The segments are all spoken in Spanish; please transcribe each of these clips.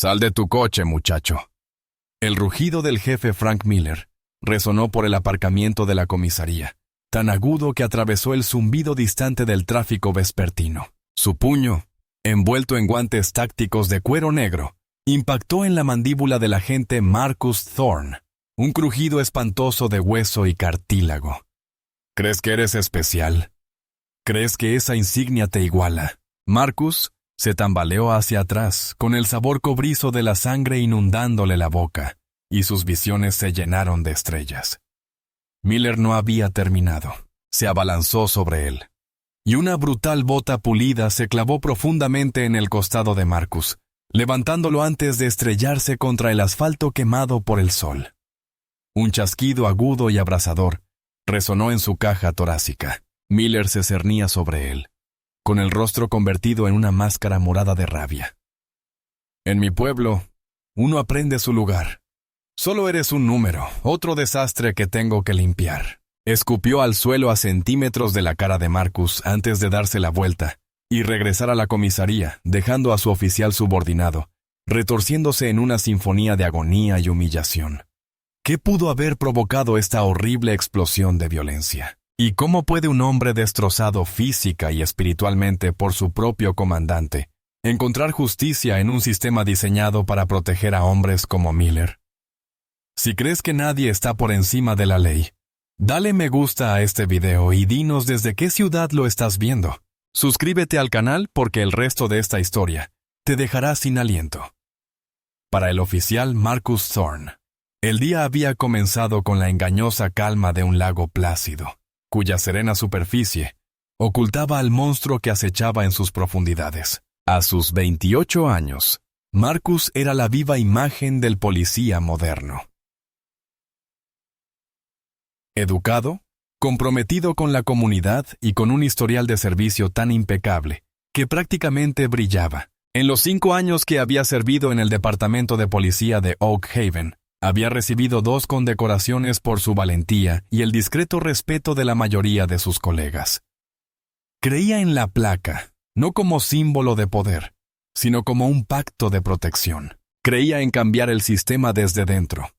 Sal de tu coche, muchacho. El rugido del jefe Frank Miller resonó por el aparcamiento de la comisaría, tan agudo que atravesó el zumbido distante del tráfico vespertino. Su puño, envuelto en guantes tácticos de cuero negro, impactó en la mandíbula del agente Marcus Thorne, un crujido espantoso de hueso y cartílago. ¿Crees que eres especial? ¿Crees que esa insignia te iguala? Marcus se tambaleó hacia atrás, con el sabor cobrizo de la sangre inundándole la boca, y sus visiones se llenaron de estrellas. Miller no había terminado. Se abalanzó sobre él, y una brutal bota pulida se clavó profundamente en el costado de Marcus, levantándolo antes de estrellarse contra el asfalto quemado por el sol. Un chasquido agudo y abrasador resonó en su caja torácica. Miller se cernía sobre él, con el rostro convertido en una máscara morada de rabia. En mi pueblo, uno aprende su lugar. Solo eres un número, otro desastre que tengo que limpiar. Escupió al suelo a centímetros de la cara de Marcus antes de darse la vuelta y regresar a la comisaría, dejando a su oficial subordinado, retorciéndose en una sinfonía de agonía y humillación. ¿Qué pudo haber provocado esta horrible explosión de violencia? ¿Y cómo puede un hombre destrozado física y espiritualmente por su propio comandante encontrar justicia en un sistema diseñado para proteger a hombres como Miller? Si crees que nadie está por encima de la ley, dale me gusta a este video y dinos desde qué ciudad lo estás viendo. Suscríbete al canal porque el resto de esta historia te dejará sin aliento. Para el oficial Marcus Thorne, el día había comenzado con la engañosa calma de un lago plácido, cuya serena superficie ocultaba al monstruo que acechaba en sus profundidades. A sus 28 años, Marcus era la viva imagen del policía moderno. Educado, comprometido con la comunidad y con un historial de servicio tan impecable que prácticamente brillaba. En los 5 años que había servido en el departamento de policía de Oak Haven, había recibido 2 condecoraciones por su valentía y el discreto respeto de la mayoría de sus colegas. Creía en la placa, no como símbolo de poder, sino como un pacto de protección. Creía en cambiar el sistema desde dentro.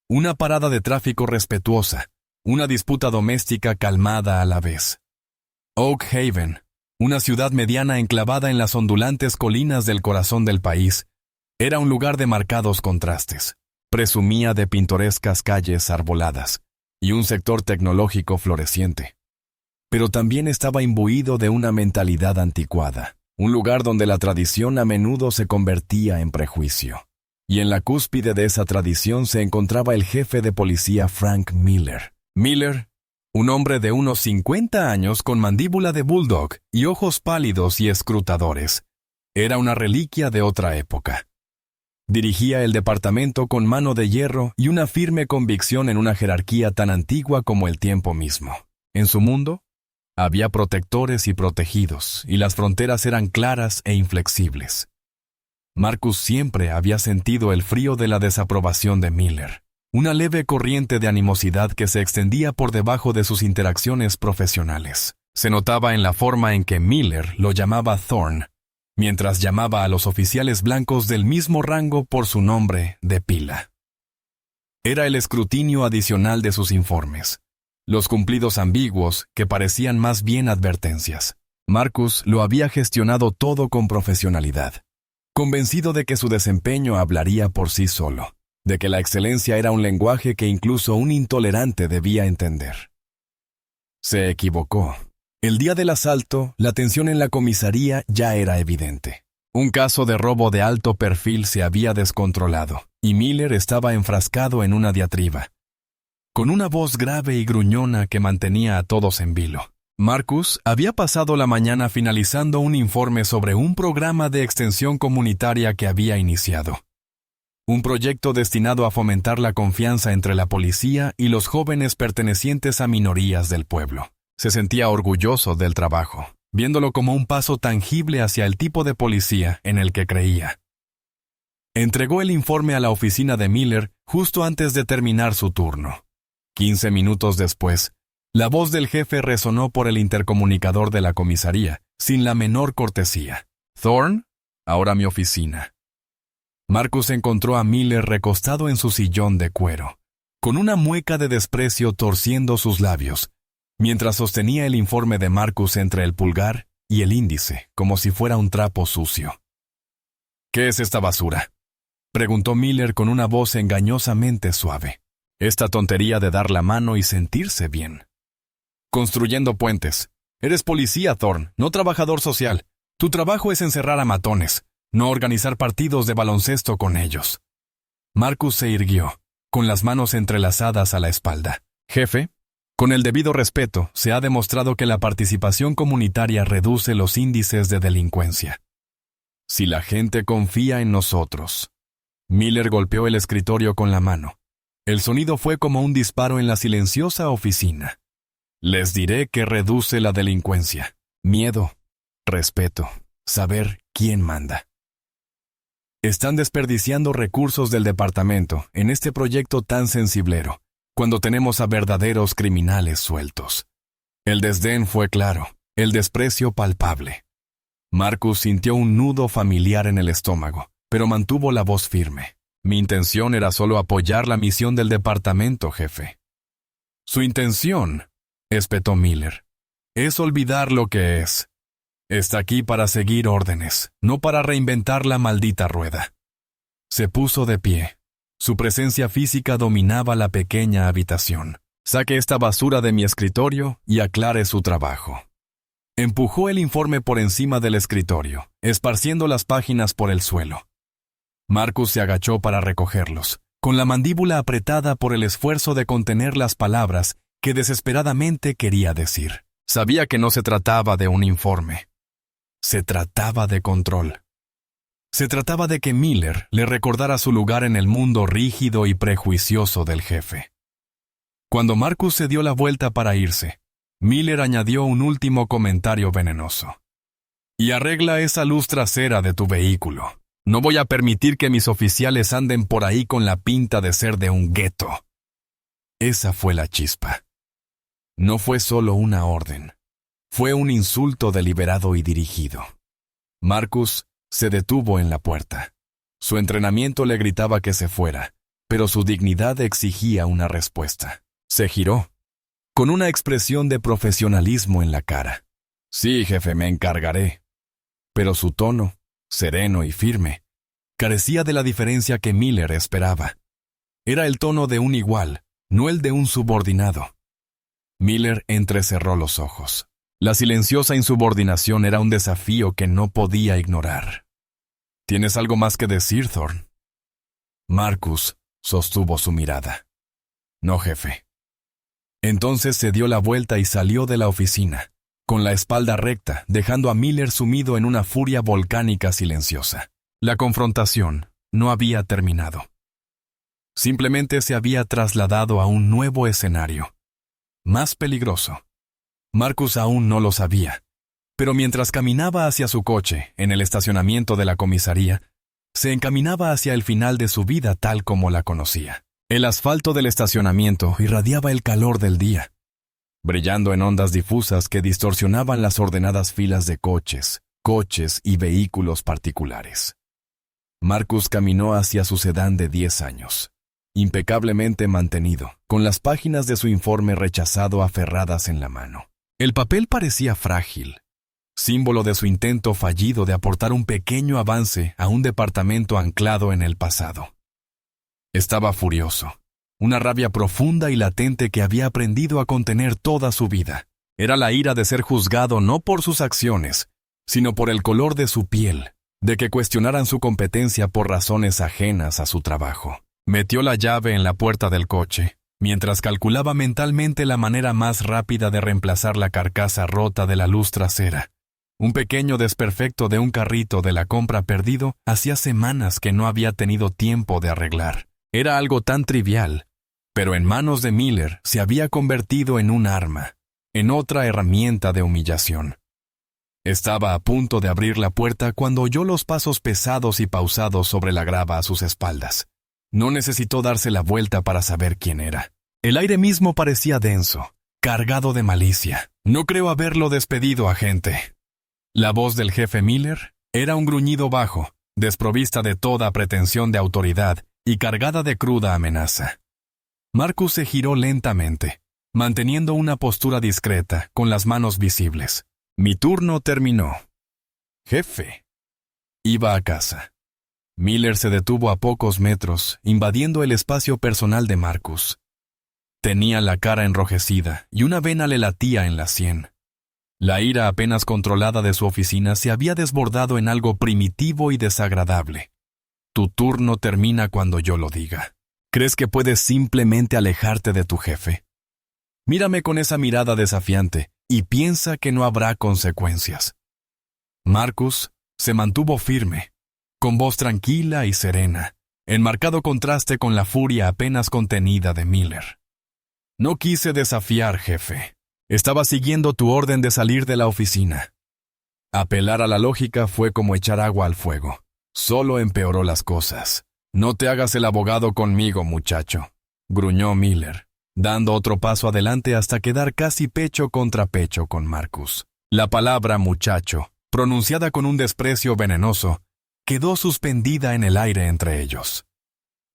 Una parada de tráfico respetuosa, una disputa doméstica calmada a la vez. Oak Haven, una ciudad mediana enclavada en las ondulantes colinas del corazón del país, era un lugar de marcados contrastes. Presumía de pintorescas calles arboladas y un sector tecnológico floreciente. Pero también estaba imbuido de una mentalidad anticuada, un lugar donde la tradición a menudo se convertía en prejuicio. Y en la cúspide de esa tradición se encontraba el jefe de policía Frank Miller. Miller, un hombre de unos 50 años con mandíbula de bulldog y ojos pálidos y escrutadores, era una reliquia de otra época. Dirigía el departamento con mano de hierro y una firme convicción en una jerarquía tan antigua como el tiempo mismo. En su mundo, había protectores y protegidos, y las fronteras eran claras e inflexibles. Marcus siempre había sentido el frío de la desaprobación de Miller, una leve corriente de animosidad que se extendía por debajo de sus interacciones profesionales. Se notaba en la forma en que Miller lo llamaba Thorne, mientras llamaba a los oficiales blancos del mismo rango por su nombre de pila. Era el escrutinio adicional de sus informes, los cumplidos ambiguos que parecían más bien advertencias. Marcus lo había gestionado todo con profesionalidad, convencido de que su desempeño hablaría por sí solo, de que la excelencia era un lenguaje que incluso un intolerante debía entender. Se equivocó. El día del asalto, la tensión en la comisaría ya era evidente. Un caso de robo de alto perfil se había descontrolado, y Miller estaba enfrascado en una diatriba, con una voz grave y gruñona que mantenía a todos en vilo. Marcus había pasado la mañana finalizando un informe sobre un programa de extensión comunitaria que había iniciado. Un proyecto destinado a fomentar la confianza entre la policía y los jóvenes pertenecientes a minorías del pueblo. Se sentía orgulloso del trabajo, viéndolo como un paso tangible hacia el tipo de policía en el que creía. Entregó el informe a la oficina de Miller justo antes de terminar su turno. 15 minutos después, la voz del jefe resonó por el intercomunicador de la comisaría, sin la menor cortesía. «Thorne, ahora mi oficina». Marcus encontró a Miller recostado en su sillón de cuero, con una mueca de desprecio torciendo sus labios, mientras sostenía el informe de Marcus entre el pulgar y el índice, como si fuera un trapo sucio. «¿Qué es esta basura?», preguntó Miller con una voz engañosamente suave. «Esta tontería de dar la mano y sentirse bien». «Construyendo puentes. Eres policía, Thorne, no trabajador social. Tu trabajo es encerrar a matones, no organizar partidos de baloncesto con ellos». Marcus se irguió, con las manos entrelazadas a la espalda. «Jefe, con el debido respeto, se ha demostrado que la participación comunitaria reduce los índices de delincuencia. Si la gente confía en nosotros». Miller golpeó el escritorio con la mano. El sonido fue como un disparo en la silenciosa oficina. «Les diré que reduce la delincuencia. Miedo, respeto, saber quién manda». Están desperdiciando recursos del departamento en este proyecto tan sensiblero, cuando tenemos a verdaderos criminales sueltos. El desdén fue claro, el desprecio palpable. Marcus sintió un nudo familiar en el estómago, pero mantuvo la voz firme. «Mi intención era solo apoyar la misión del departamento, jefe». «Su intención», espetó Miller, «es olvidar lo que es. Está aquí para seguir órdenes, no para reinventar la maldita rueda». Se puso de pie. Su presencia física dominaba la pequeña habitación. «Saque esta basura de mi escritorio y aclare su trabajo». Empujó el informe por encima del escritorio, esparciendo las páginas por el suelo. Marcus se agachó para recogerlos, con la mandíbula apretada por el esfuerzo de contener las palabras que desesperadamente quería decir. Sabía que no se trataba de un informe. Se trataba de control. Se trataba de que Miller le recordara su lugar en el mundo rígido y prejuicioso del jefe. Cuando Marcus se dio la vuelta para irse, Miller añadió un último comentario venenoso. «Y arregla esa luz trasera de tu vehículo. No voy a permitir que mis oficiales anden por ahí con la pinta de ser de un gueto». Esa fue la chispa. No fue solo una orden. Fue un insulto deliberado y dirigido. Marcus se detuvo en la puerta. Su entrenamiento le gritaba que se fuera, pero su dignidad exigía una respuesta. Se giró, con una expresión de profesionalismo en la cara. «Sí, jefe, me encargaré». Pero su tono, sereno y firme, carecía de la diferencia que Miller esperaba. Era el tono de un igual, no el de un subordinado. Miller entrecerró los ojos. La silenciosa insubordinación era un desafío que no podía ignorar. «¿Tienes algo más que decir, Thorne?» Marcus sostuvo su mirada. «No, jefe». Entonces se dio la vuelta y salió de la oficina, con la espalda recta, dejando a Miller sumido en una furia volcánica silenciosa. La confrontación no había terminado. Simplemente se había trasladado a un nuevo escenario, más peligroso. Marcus aún no lo sabía, pero mientras caminaba hacia su coche en el estacionamiento de la comisaría, se encaminaba hacia el final de su vida tal como la conocía. El asfalto del estacionamiento irradiaba el calor del día, brillando en ondas difusas que distorsionaban las ordenadas filas de coches y vehículos particulares. Marcus caminó hacia su sedán de 10 años, impecablemente mantenido, con las páginas de su informe rechazado aferradas en la mano. El papel parecía frágil, símbolo de su intento fallido de aportar un pequeño avance a un departamento anclado en el pasado. Estaba furioso, una rabia profunda y latente que había aprendido a contener toda su vida. Era la ira de ser juzgado no por sus acciones, sino por el color de su piel, de que cuestionaran su competencia por razones ajenas a su trabajo. Metió la llave en la puerta del coche, mientras calculaba mentalmente la manera más rápida de reemplazar la carcasa rota de la luz trasera. Un pequeño desperfecto de un carrito de la compra perdido hacía semanas que no había tenido tiempo de arreglar. Era algo tan trivial, pero en manos de Miller se había convertido en un arma, en otra herramienta de humillación. Estaba a punto de abrir la puerta cuando oyó los pasos pesados y pausados sobre la grava a sus espaldas. No necesitó darse la vuelta para saber quién era. El aire mismo parecía denso, cargado de malicia. «No creo haberlo despedido, agente». La voz del jefe Miller era un gruñido bajo, desprovista de toda pretensión de autoridad y cargada de cruda amenaza. Marcus se giró lentamente, manteniendo una postura discreta, con las manos visibles. Mi turno terminó. Jefe. Iba a casa. Miller se detuvo a pocos metros, invadiendo el espacio personal de Marcus. Tenía la cara enrojecida y una vena le latía en la sien. La ira apenas controlada de su oficina se había desbordado en algo primitivo y desagradable. Tu turno termina cuando yo lo diga. ¿Crees que puedes simplemente alejarte de tu jefe? Mírame con esa mirada desafiante y piensa que no habrá consecuencias. Marcus se mantuvo firme, con voz tranquila y serena, en marcado contraste con la furia apenas contenida de Miller. No quise desafiar, jefe. Estaba siguiendo tu orden de salir de la oficina. Apelar a la lógica fue como echar agua al fuego. Solo empeoró las cosas. No te hagas el abogado conmigo, muchacho, gruñó Miller, dando otro paso adelante hasta quedar casi pecho contra pecho con Marcus. La palabra muchacho, pronunciada con un desprecio venenoso, quedó suspendida en el aire entre ellos.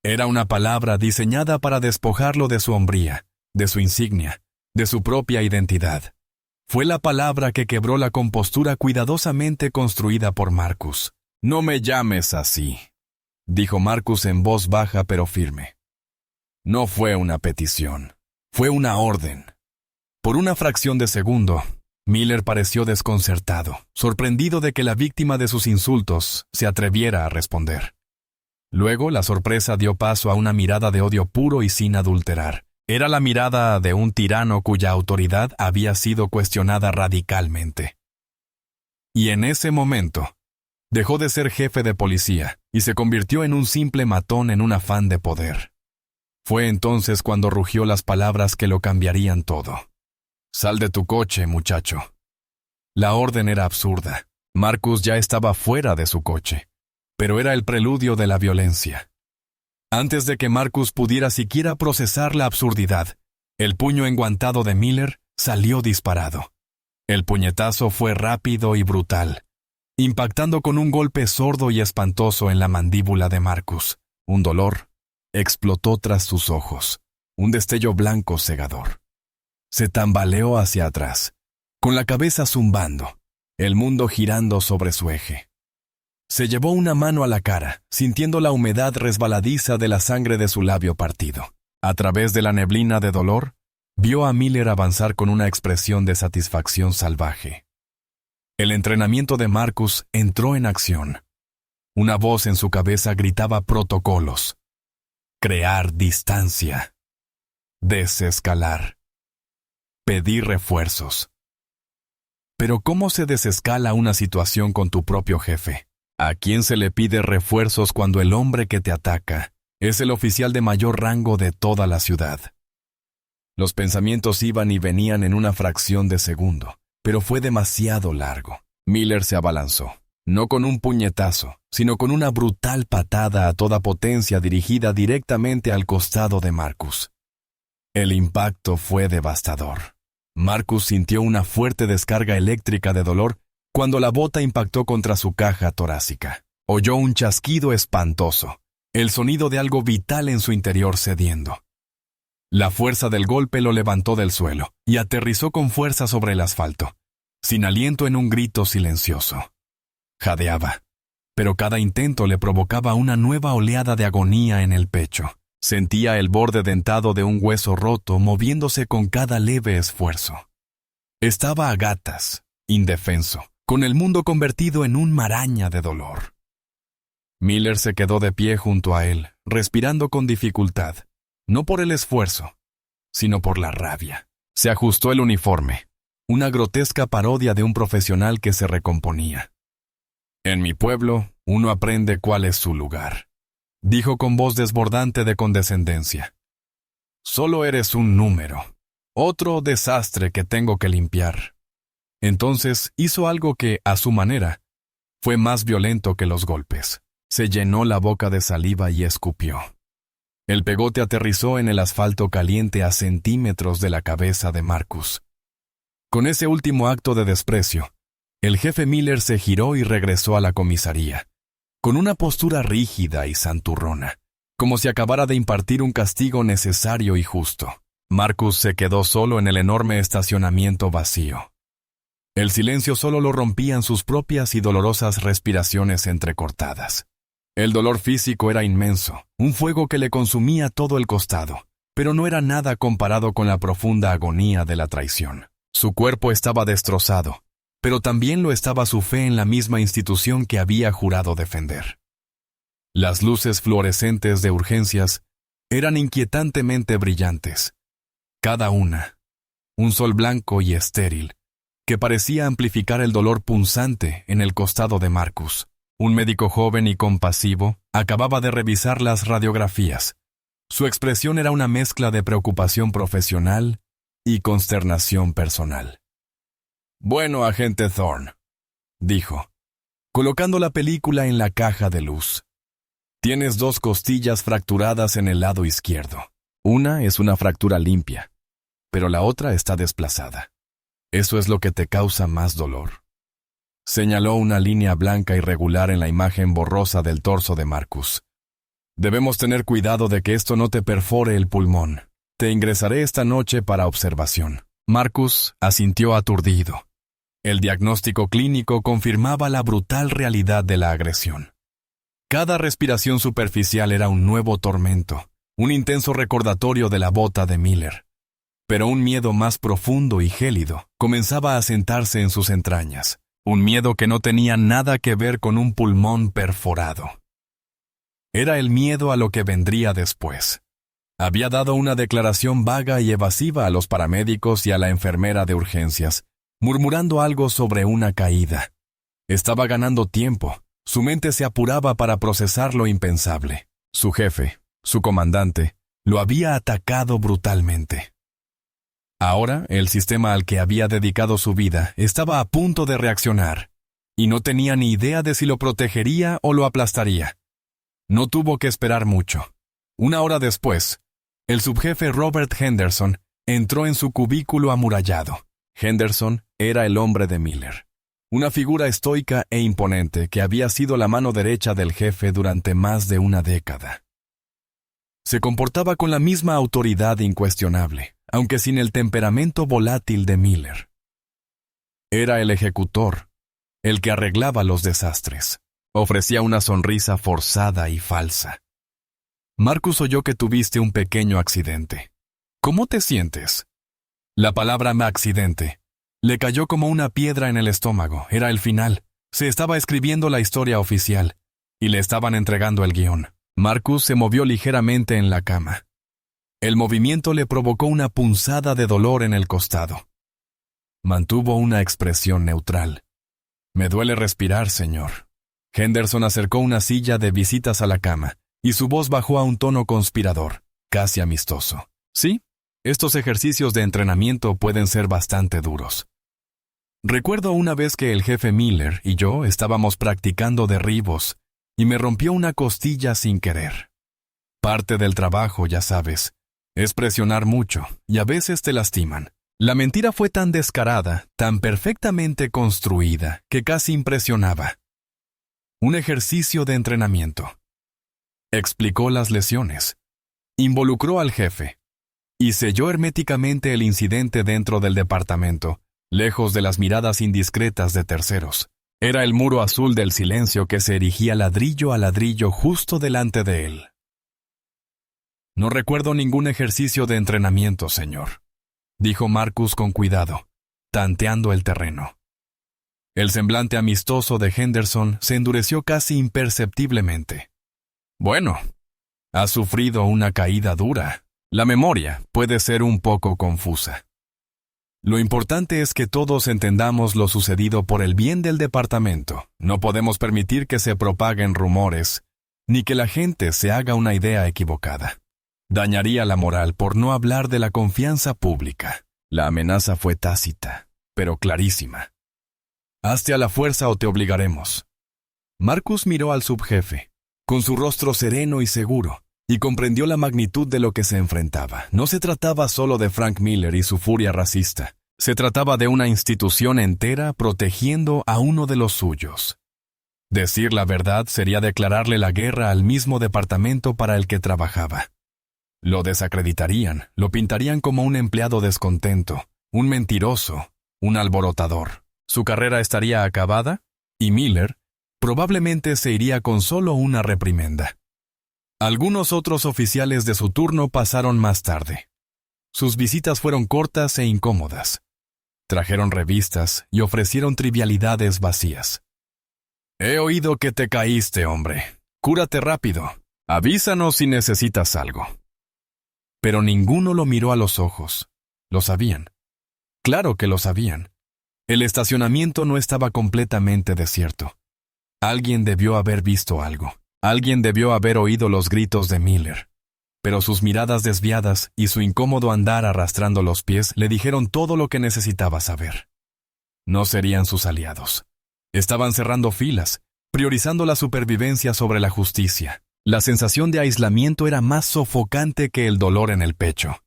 Era una palabra diseñada para despojarlo de su hombría, de su insignia, de su propia identidad. Fue la palabra que quebró la compostura cuidadosamente construida por Marcus. No me llames así, dijo Marcus en voz baja pero firme. No fue una petición, fue una orden. Por una fracción de segundo, Miller pareció desconcertado, sorprendido de que la víctima de sus insultos se atreviera a responder. Luego la sorpresa dio paso a una mirada de odio puro y sin adulterar. Era la mirada de un tirano cuya autoridad había sido cuestionada radicalmente. Y en ese momento, dejó de ser jefe de policía y se convirtió en un simple matón en un afán de poder. Fue entonces cuando rugió las palabras que lo cambiarían todo. Sal de tu coche, muchacho. La orden era absurda. Marcus ya estaba fuera de su coche, pero era el preludio de la violencia. Antes de que Marcus pudiera siquiera procesar la absurdidad, el puño enguantado de Miller salió disparado. El puñetazo fue rápido y brutal, impactando con un golpe sordo y espantoso en la mandíbula de Marcus. Un dolor explotó tras sus ojos, un destello blanco cegador. Se tambaleó hacia atrás, con la cabeza zumbando, el mundo girando sobre su eje. Se llevó una mano a la cara, sintiendo la humedad resbaladiza de la sangre de su labio partido. A través de la neblina de dolor, vio a Miller avanzar con una expresión de satisfacción salvaje. El entrenamiento de Marcus entró en acción. Una voz en su cabeza gritaba protocolos. Crear distancia. Desescalar. Pedir refuerzos. Pero ¿cómo se desescala una situación con tu propio jefe? ¿A quién se le pide refuerzos cuando el hombre que te ataca es el oficial de mayor rango de toda la ciudad? Los pensamientos iban y venían en una fracción de segundo, pero fue demasiado largo. Miller se abalanzó, no con un puñetazo, sino con una brutal patada a toda potencia dirigida directamente al costado de Marcus. El impacto fue devastador. Marcus sintió una fuerte descarga eléctrica de dolor cuando la bota impactó contra su caja torácica. Oyó un chasquido espantoso, el sonido de algo vital en su interior cediendo. La fuerza del golpe lo levantó del suelo y aterrizó con fuerza sobre el asfalto, sin aliento en un grito silencioso. Jadeaba, pero cada intento le provocaba una nueva oleada de agonía en el pecho. Sentía el borde dentado de un hueso roto moviéndose con cada leve esfuerzo. Estaba a gatas, indefenso, con el mundo convertido en un maraña de dolor. Miller se quedó de pie junto a él, respirando con dificultad, no por el esfuerzo, sino por la rabia. Se ajustó el uniforme, una grotesca parodia de un profesional que se recomponía. En mi pueblo, uno aprende cuál es su lugar, dijo con voz desbordante de condescendencia. Solo eres un número, otro desastre que tengo que limpiar. Entonces hizo algo que, a su manera, fue más violento que los golpes. Se llenó la boca de saliva y escupió. El pegote aterrizó en el asfalto caliente a centímetros de la cabeza de Marcus. Con ese último acto de desprecio, el jefe Miller se giró y regresó a la comisaría, con una postura rígida y santurrona, como si acabara de impartir un castigo necesario y justo. Marcus se quedó solo en el enorme estacionamiento vacío. El silencio solo lo rompían sus propias y dolorosas respiraciones entrecortadas. El dolor físico era inmenso, un fuego que le consumía todo el costado, pero no era nada comparado con la profunda agonía de la traición. Su cuerpo estaba destrozado, pero también lo estaba su fe en la misma institución que había jurado defender. Las luces fluorescentes de urgencias eran inquietantemente brillantes. Cada una, un sol blanco y estéril, que parecía amplificar el dolor punzante en el costado de Marcus. Un médico joven y compasivo acababa de revisar las radiografías. Su expresión era una mezcla de preocupación profesional y consternación personal. «Bueno, agente Thorne», dijo, colocando la película en la caja de luz. «Tienes 2 costillas fracturadas en el lado izquierdo. Una es una fractura limpia, pero la otra está desplazada. ¿Eso es lo que te causa más dolor?». Señaló una línea blanca irregular en la imagen borrosa del torso de Marcus. «Debemos tener cuidado de que esto no te perfore el pulmón. Te ingresaré esta noche para observación». Marcus asintió aturdido. El diagnóstico clínico confirmaba la brutal realidad de la agresión. Cada respiración superficial era un nuevo tormento, un intenso recordatorio de la bota de Miller. Pero un miedo más profundo y gélido comenzaba a sentarse en sus entrañas. Un miedo que no tenía nada que ver con un pulmón perforado. Era el miedo a lo que vendría después. Había dado una declaración vaga y evasiva a los paramédicos y a la enfermera de urgencias, murmurando algo sobre una caída. Estaba ganando tiempo. Su mente se apuraba para procesar lo impensable. Su jefe, su comandante, lo había atacado brutalmente. Ahora, el sistema al que había dedicado su vida estaba a punto de reaccionar, y no tenía ni idea de si lo protegería o lo aplastaría. No tuvo que esperar mucho. 1 hora después, el subjefe Robert Henderson entró en su cubículo amurallado. Henderson era el hombre de Miller, una figura estoica e imponente que había sido la mano derecha del jefe durante más de una década. Se comportaba con la misma autoridad incuestionable, aunque sin el temperamento volátil de Miller. Era el ejecutor, el que arreglaba los desastres. Ofrecía una sonrisa forzada y falsa. «Marcus oyó que tuviste un pequeño accidente. ¿Cómo te sientes?». La palabra accidente le cayó como una piedra en el estómago. Era el final. Se estaba escribiendo la historia oficial, y le estaban entregando el guión. Marcus se movió ligeramente en la cama. El movimiento le provocó una punzada de dolor en el costado. Mantuvo una expresión neutral. «Me duele respirar, señor». Henderson acercó una silla de visitas a la cama, y su voz bajó a un tono conspirador, casi amistoso. «Sí, estos ejercicios de entrenamiento pueden ser bastante duros. Recuerdo una vez que el jefe Miller y yo estábamos practicando derribos, y me rompió una costilla sin querer. Parte del trabajo, ya sabes, es presionar mucho, y a veces te lastiman. La mentira fue tan descarada, tan perfectamente construida, que casi impresionaba. Un ejercicio de entrenamiento. Explicó las lesiones. Involucró al jefe. Y selló herméticamente el incidente dentro del departamento, lejos de las miradas indiscretas de terceros. Era el muro azul del silencio que se erigía ladrillo a ladrillo justo delante de él. «No recuerdo ningún ejercicio de entrenamiento, señor», dijo Marcus con cuidado, tanteando el terreno. El semblante amistoso de Henderson se endureció casi imperceptiblemente. «Bueno, has sufrido una caída dura. La memoria puede ser un poco confusa. Lo importante es que todos entendamos lo sucedido por el bien del departamento. No podemos permitir que se propaguen rumores, ni que la gente se haga una idea equivocada. Dañaría la moral por no hablar de la confianza pública». La amenaza fue tácita, pero clarísima. «Hazte a la fuerza o te obligaremos». Marcus miró al subjefe, con su rostro sereno y seguro, y comprendió la magnitud de lo que se enfrentaba. No se trataba solo de Frank Miller y su furia racista. Se trataba de una institución entera protegiendo a uno de los suyos. Decir la verdad sería declararle la guerra al mismo departamento para el que trabajaba. Lo desacreditarían, lo pintarían como un empleado descontento, un mentiroso, un alborotador. Su carrera estaría acabada y Miller probablemente se iría con solo una reprimenda. Algunos otros oficiales de su turno pasaron más tarde. Sus visitas fueron cortas e incómodas. Trajeron revistas y ofrecieron trivialidades vacías. «He oído que te caíste, hombre. Cúrate rápido. Avísanos si necesitas algo». Pero ninguno lo miró a los ojos. Lo sabían. Claro que lo sabían. El estacionamiento no estaba completamente desierto. Alguien debió haber visto algo. Alguien debió haber oído los gritos de Miller. Pero sus miradas desviadas y su incómodo andar arrastrando los pies le dijeron todo lo que necesitaba saber. No serían sus aliados. Estaban cerrando filas, priorizando la supervivencia sobre la justicia. La sensación de aislamiento era más sofocante que el dolor en el pecho.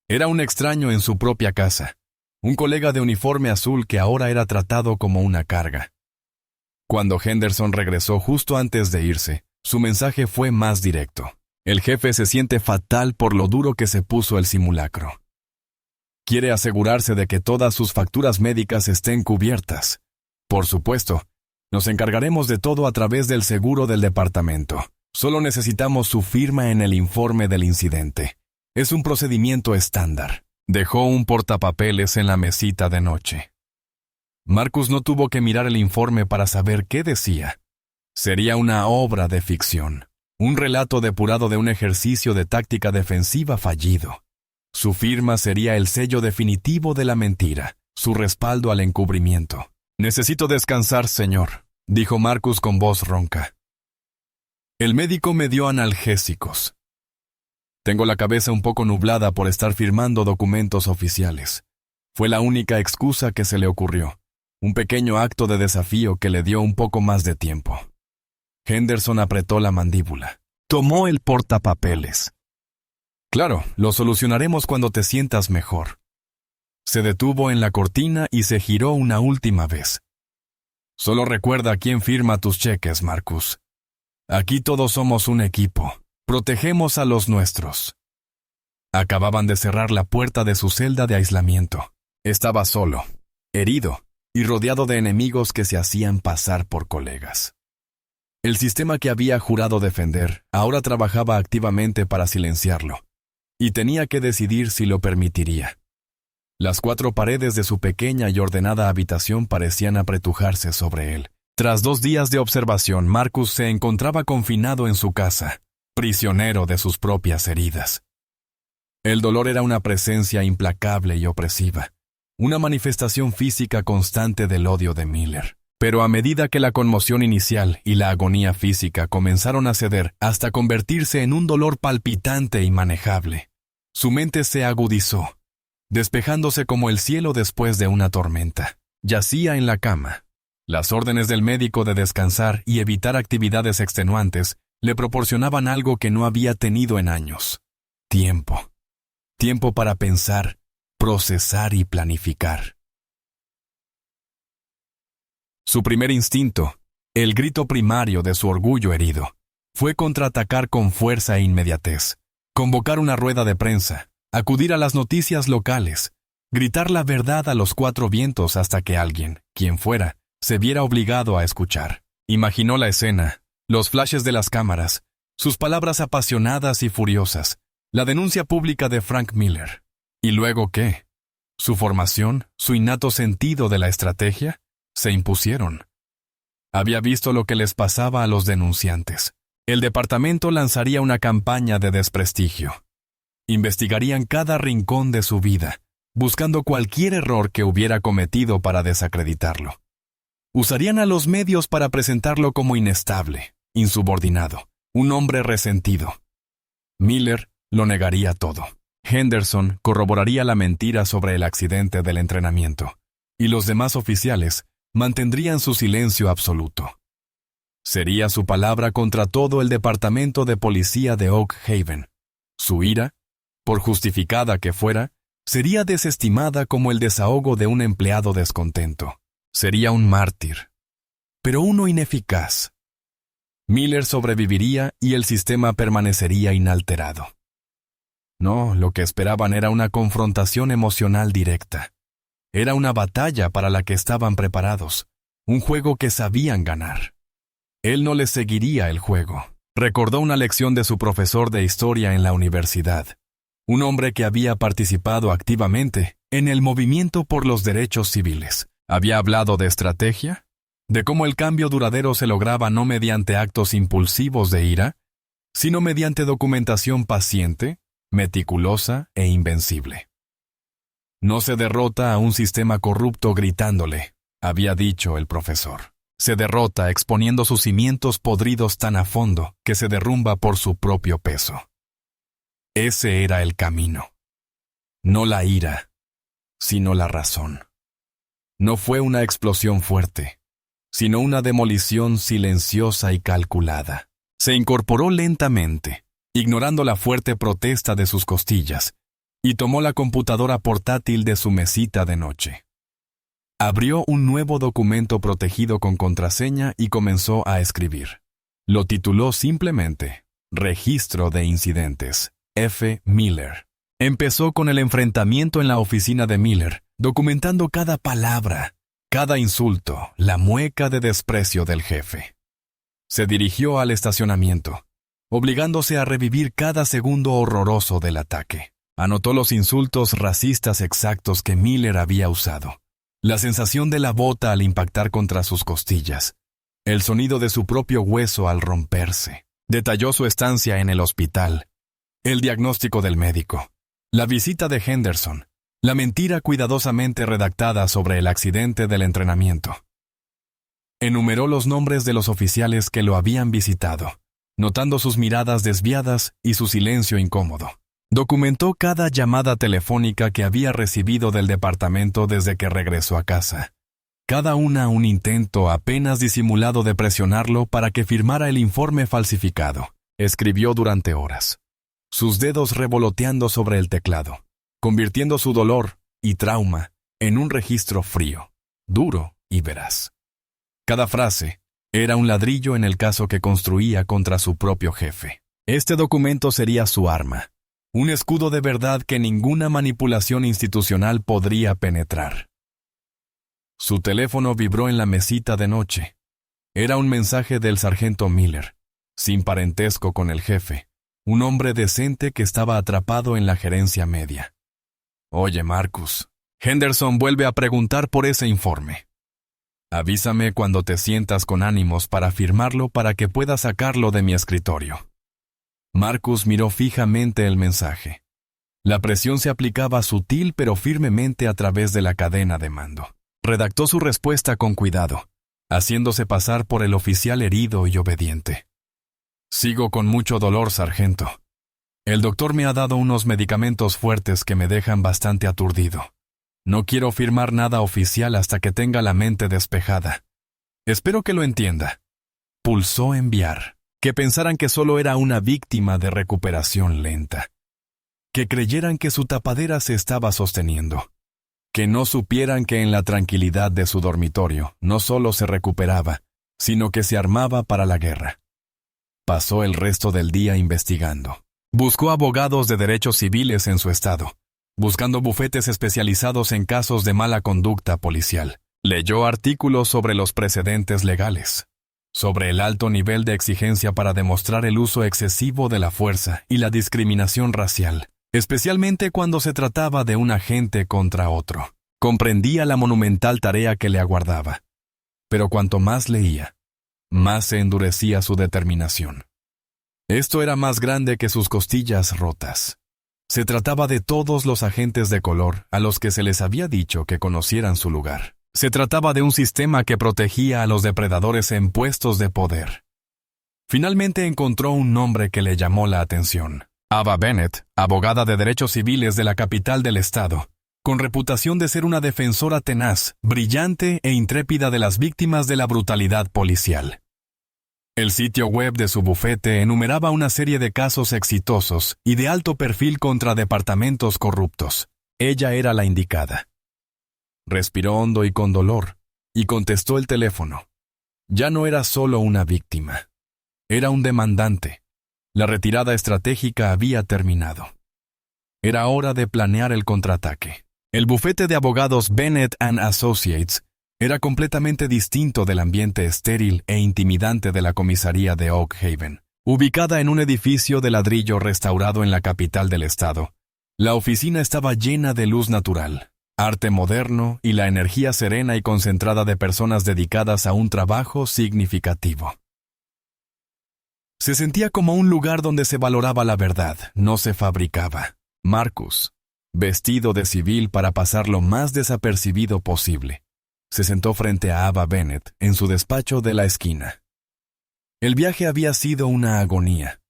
Era un extraño en su propia casa, un colega de uniforme azul que ahora era tratado como una carga. Cuando Henderson regresó justo antes de irse, su mensaje fue más directo. El jefe se siente fatal por lo duro que se puso el simulacro. Quiere asegurarse de que todas sus facturas médicas estén cubiertas. Por supuesto, nos encargaremos de todo a través del seguro del departamento. Solo necesitamos su firma en el informe del incidente. Es un procedimiento estándar. Dejó un portapapeles en la mesita de noche. Marcus no tuvo que mirar el informe para saber qué decía. Sería una obra de ficción. Un relato depurado de un ejercicio de táctica defensiva fallido. Su firma sería el sello definitivo de la mentira, su respaldo al encubrimiento. «Necesito descansar, señor», dijo Marcus con voz ronca. El médico me dio analgésicos. Tengo la cabeza un poco nublada por estar firmando documentos oficiales. Fue la única excusa que se le ocurrió. Un pequeño acto de desafío que le dio un poco más de tiempo. Henderson apretó la mandíbula. Tomó el portapapeles. «Claro, lo solucionaremos cuando te sientas mejor». Se detuvo en la cortina y se giró una última vez. «Solo recuerda quién firma tus cheques, Marcus. Aquí todos somos un equipo. Protegemos a los nuestros». Acababan de cerrar la puerta de su celda de aislamiento. Estaba solo, herido y rodeado de enemigos que se hacían pasar por colegas. El sistema que había jurado defender ahora trabajaba activamente para silenciarlo, y tenía que decidir si lo permitiría. Las 4 paredes de su pequeña y ordenada habitación parecían apretujarse sobre él. Tras 2 días de observación, Marcus se encontraba confinado en su casa, prisionero de sus propias heridas. El dolor era una presencia implacable y opresiva, una manifestación física constante del odio de Miller. Pero a medida que la conmoción inicial y la agonía física comenzaron a ceder hasta convertirse en un dolor palpitante y manejable, su mente se agudizó, despejándose como el cielo después de una tormenta. Yacía en la cama. Las órdenes del médico de descansar y evitar actividades extenuantes le proporcionaban algo que no había tenido en años: tiempo. Tiempo para pensar, procesar y planificar. Su primer instinto, el grito primario de su orgullo herido, fue contraatacar con fuerza e inmediatez, convocar una rueda de prensa, acudir a las noticias locales, gritar la verdad a los 4 vientos hasta que alguien, quien fuera, se viera obligado a escuchar. Imaginó la escena, los flashes de las cámaras, sus palabras apasionadas y furiosas, la denuncia pública de Frank Miller. ¿Y luego qué? Su formación, su innato sentido de la estrategia, se impusieron. Había visto lo que les pasaba a los denunciantes. El departamento lanzaría una campaña de desprestigio. Investigarían cada rincón de su vida, buscando cualquier error que hubiera cometido para desacreditarlo. Usarían a los medios para presentarlo como inestable, insubordinado, un hombre resentido. Miller lo negaría todo. Henderson corroboraría la mentira sobre el accidente del entrenamiento, y los demás oficiales mantendrían su silencio absoluto. Sería su palabra contra todo el departamento de policía de Oak Haven. Su ira, por justificada que fuera, sería desestimada como el desahogo de un empleado descontento. Sería un mártir. pero uno ineficaz. Miller sobreviviría y el sistema permanecería inalterado. No, lo que esperaban era una confrontación emocional directa. Era una batalla para la que estaban preparados, un juego que sabían ganar. Él no les seguiría el juego. Recordó una lección de su profesor de historia en la universidad, un hombre que había participado activamente en el movimiento por los derechos civiles. Había hablado de estrategia, de cómo el cambio duradero se lograba no mediante actos impulsivos de ira, sino mediante documentación paciente, meticulosa e invencible. No se derrota a un sistema corrupto gritándole, había dicho el profesor. Se derrota exponiendo sus cimientos podridos tan a fondo que se derrumba por su propio peso. Ese era el camino. No la ira, sino la razón. No fue una explosión fuerte, sino una demolición silenciosa y calculada. Se incorporó lentamente, ignorando la fuerte protesta de sus costillas, y tomó la computadora portátil de su mesita de noche. Abrió un nuevo documento protegido con contraseña y comenzó a escribir. Lo tituló simplemente Registro de Incidentes, F. Miller. Empezó con el enfrentamiento en la oficina de Miller, documentando cada palabra, cada insulto, la mueca de desprecio del jefe. Se dirigió al estacionamiento, obligándose a revivir cada segundo horroroso del ataque. Anotó los insultos racistas exactos que Miller había usado. La sensación de la bota al impactar contra sus costillas, el sonido de su propio hueso al romperse. Detalló su estancia en el hospital, el diagnóstico del médico, la visita de Henderson, la mentira cuidadosamente redactada sobre el accidente del entrenamiento. Enumeró los nombres de los oficiales que lo habían visitado, notando sus miradas desviadas y su silencio incómodo. Documentó cada llamada telefónica que había recibido del departamento desde que regresó a casa. Cada una un intento apenas disimulado de presionarlo para que firmara el informe falsificado. Escribió durante horas, sus dedos revoloteando sobre el teclado, convirtiendo su dolor y trauma en un registro frío, duro y veraz. Cada frase era un ladrillo en el caso que construía contra su propio jefe. Este documento sería su arma. Un escudo de verdad que ninguna manipulación institucional podría penetrar. Su teléfono vibró en la mesita de noche. Era un mensaje del sargento Miller, sin parentesco con el jefe, un hombre decente que estaba atrapado en la gerencia media. Oye, Marcus, Henderson vuelve a preguntar por ese informe. Avísame cuando te sientas con ánimos para firmarlo para que pueda sacarlo de mi escritorio. Marcus miró fijamente el mensaje. La presión se aplicaba sutil pero firmemente a través de la cadena de mando. Redactó su respuesta con cuidado, haciéndose pasar por el oficial herido y obediente. Sigo con mucho dolor, sargento. El doctor me ha dado unos medicamentos fuertes que me dejan bastante aturdido. No quiero firmar nada oficial hasta que tenga la mente despejada. Espero que lo entienda. Pulsó enviar. Que pensaran que solo era una víctima de recuperación lenta. Que creyeran que su tapadera se estaba sosteniendo. Que no supieran que en la tranquilidad de su dormitorio no solo se recuperaba, sino que se armaba para la guerra. Pasó el resto del día investigando. Buscó abogados de derechos civiles en su estado, buscando bufetes especializados en casos de mala conducta policial. Leyó artículos sobre los precedentes legales, sobre el alto nivel de exigencia para demostrar el uso excesivo de la fuerza y la discriminación racial, especialmente cuando se trataba de un agente contra otro. Comprendía la monumental tarea que le aguardaba, pero cuanto más leía, más se endurecía su determinación. Esto era más grande que sus costillas rotas. Se trataba de todos los agentes de color a los que se les había dicho que conocieran su lugar. Se trataba de un sistema que protegía a los depredadores en puestos de poder. Finalmente encontró un nombre que le llamó la atención. Ava Bennett, abogada de derechos civiles de la capital del estado, con reputación de ser una defensora tenaz, brillante e intrépida de las víctimas de la brutalidad policial. El sitio web de su bufete enumeraba una serie de casos exitosos y de alto perfil contra departamentos corruptos. Ella era la indicada. Respiró hondo y con dolor, y contestó el teléfono. Ya no era solo una víctima. Era un demandante. La retirada estratégica había terminado. Era hora de planear el contraataque. El bufete de abogados Bennett and Associates era completamente distinto del ambiente estéril e intimidante de la comisaría de Oak Haven. Ubicada en un edificio de ladrillo restaurado en la capital del estado, la oficina estaba llena de luz natural, arte moderno y la energía serena y concentrada de personas dedicadas a un trabajo significativo. Se sentía como un lugar donde se valoraba la verdad, no se fabricaba. Marcus, vestido de civil para pasar lo más desapercibido posible, se sentó frente a Ava Bennett en su despacho de la esquina. El viaje había sido una agonía,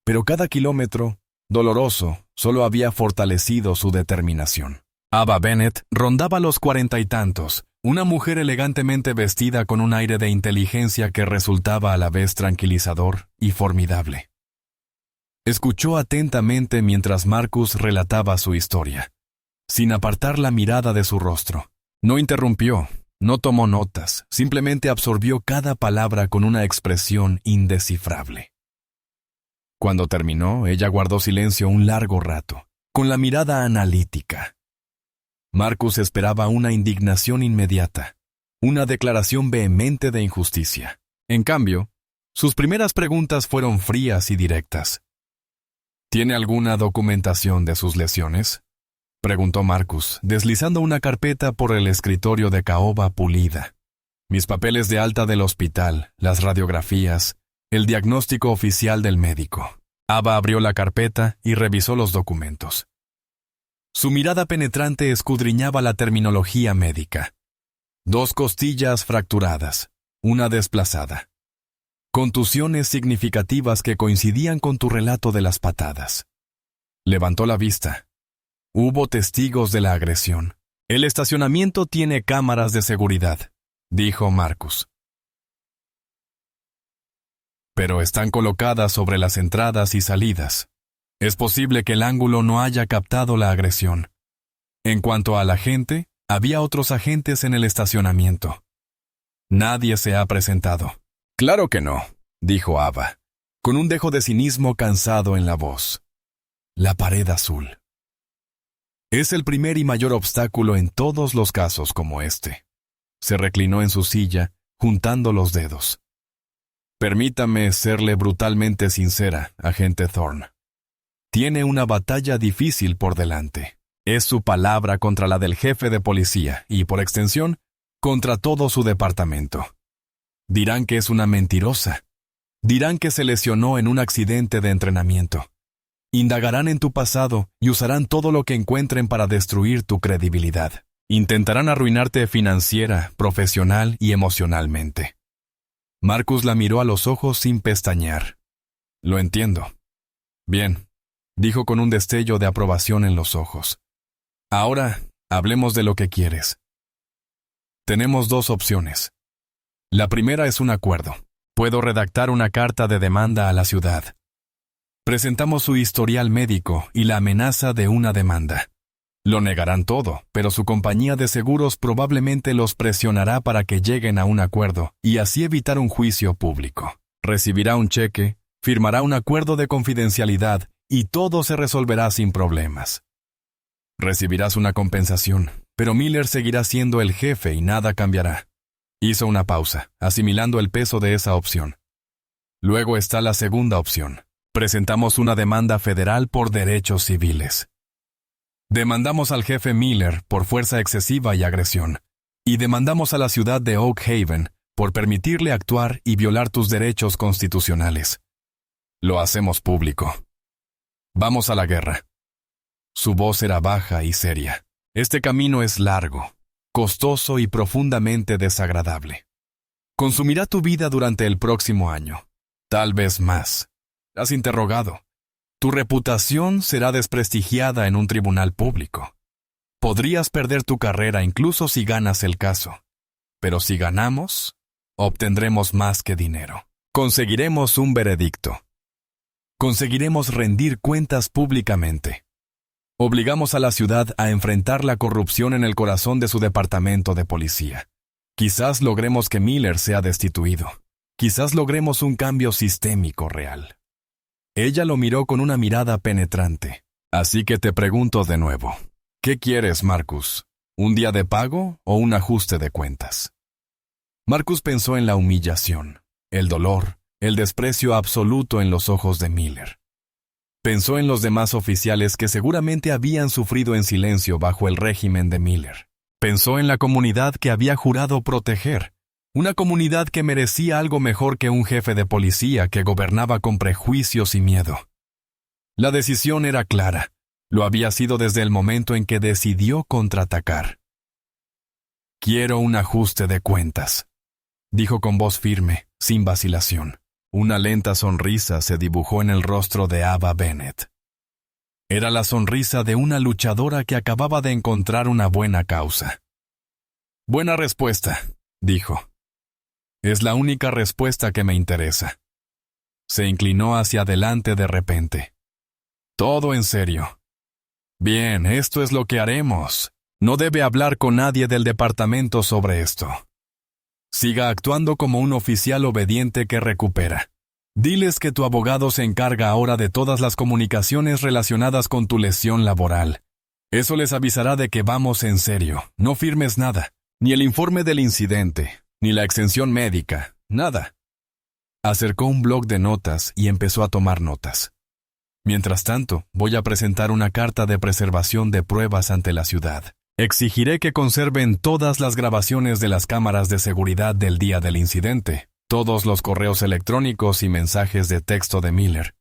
pero cada kilómetro, doloroso, solo había fortalecido su determinación. Ava Bennett rondaba los 40 y tantos, una mujer elegantemente vestida con un aire de inteligencia que resultaba a la vez tranquilizador y formidable. Escuchó atentamente mientras Marcus relataba su historia, sin apartar la mirada de su rostro. No interrumpió, no tomó notas, simplemente absorbió cada palabra con una expresión indescifrable. Cuando terminó, ella guardó silencio un largo rato, con la mirada analítica. Marcus esperaba una indignación inmediata, una declaración vehemente de injusticia. En cambio, sus primeras preguntas fueron frías y directas. ¿Tiene alguna documentación de sus lesiones?, preguntó Marcus, deslizando una carpeta por el escritorio de caoba pulida. Mis papeles de alta del hospital, las radiografías, el diagnóstico oficial del médico. Ava abrió la carpeta y revisó los documentos. Su mirada penetrante escudriñaba la terminología médica. 2 costillas fracturadas, una desplazada. Contusiones significativas que coincidían con tu relato de las patadas. Levantó la vista. Hubo testigos de la agresión. El estacionamiento tiene cámaras de seguridad, dijo Marcus. Pero están colocadas sobre las entradas y salidas. Es posible que el ángulo no haya captado la agresión. En cuanto a la gente, había otros agentes en el estacionamiento. Nadie se ha presentado. Claro que no, dijo Ava, con un dejo de cinismo cansado en la voz. La pared azul. Es el primer y mayor obstáculo en todos los casos como este. Se reclinó en su silla, juntando los dedos. Permítame serle brutalmente sincera, agente Thorne. Tiene una batalla difícil por delante. Es su palabra contra la del jefe de policía y, por extensión, contra todo su departamento. Dirán que es una mentirosa. Dirán que se lesionó en un accidente de entrenamiento. Indagarán en tu pasado y usarán todo lo que encuentren para destruir tu credibilidad. Intentarán arruinarte financiera, profesional y emocionalmente. Marcus la miró a los ojos sin pestañear. Lo entiendo. Bien, dijo con un destello de aprobación en los ojos. Ahora, hablemos de lo que quieres. Tenemos 2 opciones. La primera es un acuerdo. Puedo redactar una carta de demanda a la ciudad. Presentamos su historial médico y la amenaza de una demanda. Lo negarán todo, pero su compañía de seguros probablemente los presionará para que lleguen a un acuerdo y así evitar un juicio público. Recibirá un cheque, firmará un acuerdo de confidencialidad y todo se resolverá sin problemas. Recibirás una compensación, pero Miller seguirá siendo el jefe y nada cambiará. Hizo una pausa, asimilando el peso de esa opción. Luego está la segunda opción. Presentamos una demanda federal por derechos civiles. Demandamos al jefe Miller por fuerza excesiva y agresión, y demandamos a la ciudad de Oak Haven por permitirle actuar y violar tus derechos constitucionales. Lo hacemos público. Vamos a la guerra. Su voz era baja y seria. Este camino es largo, costoso y profundamente desagradable. Consumirá tu vida durante el próximo año, tal vez más. Has interrogado. Tu reputación será desprestigiada en un tribunal público. Podrías perder tu carrera incluso si ganas el caso. Pero si ganamos, obtendremos más que dinero. Conseguiremos un veredicto. Conseguiremos rendir cuentas públicamente. Obligamos a la ciudad a enfrentar la corrupción en el corazón de su departamento de policía. Quizás logremos que Miller sea destituido. Quizás logremos un cambio sistémico real. Ella lo miró con una mirada penetrante. Así que te pregunto de nuevo. ¿Qué quieres, Marcus? ¿Un día de pago o un ajuste de cuentas? Marcus pensó en la humillación, el dolor, el desprecio absoluto en los ojos de Miller. Pensó en los demás oficiales que seguramente habían sufrido en silencio bajo el régimen de Miller. Pensó en la comunidad que había jurado proteger, una comunidad que merecía algo mejor que un jefe de policía que gobernaba con prejuicios y miedo. La decisión era clara. Lo había sido desde el momento en que decidió contraatacar. «Quiero un ajuste de cuentas», dijo con voz firme, sin vacilación. Una lenta sonrisa se dibujó en el rostro de Ava Bennett. Era la sonrisa de una luchadora que acababa de encontrar una buena causa. «Buena respuesta», dijo. «Es la única respuesta que me interesa». Se inclinó hacia adelante de repente. «Todo en serio. Bien, esto es lo que haremos. No debe hablar con nadie del departamento sobre esto. Siga actuando como un oficial obediente que recupera. Diles que tu abogado se encarga ahora de todas las comunicaciones relacionadas con tu lesión laboral. Eso les avisará de que vamos en serio. No firmes nada, ni el informe del incidente, ni la exención médica, nada». Acercó un bloc de notas y empezó a tomar notas. «Mientras tanto, voy a presentar una carta de preservación de pruebas ante la ciudad. Exigiré que conserven todas las grabaciones de las cámaras de seguridad del día del incidente, todos los correos electrónicos y mensajes de texto de Miller,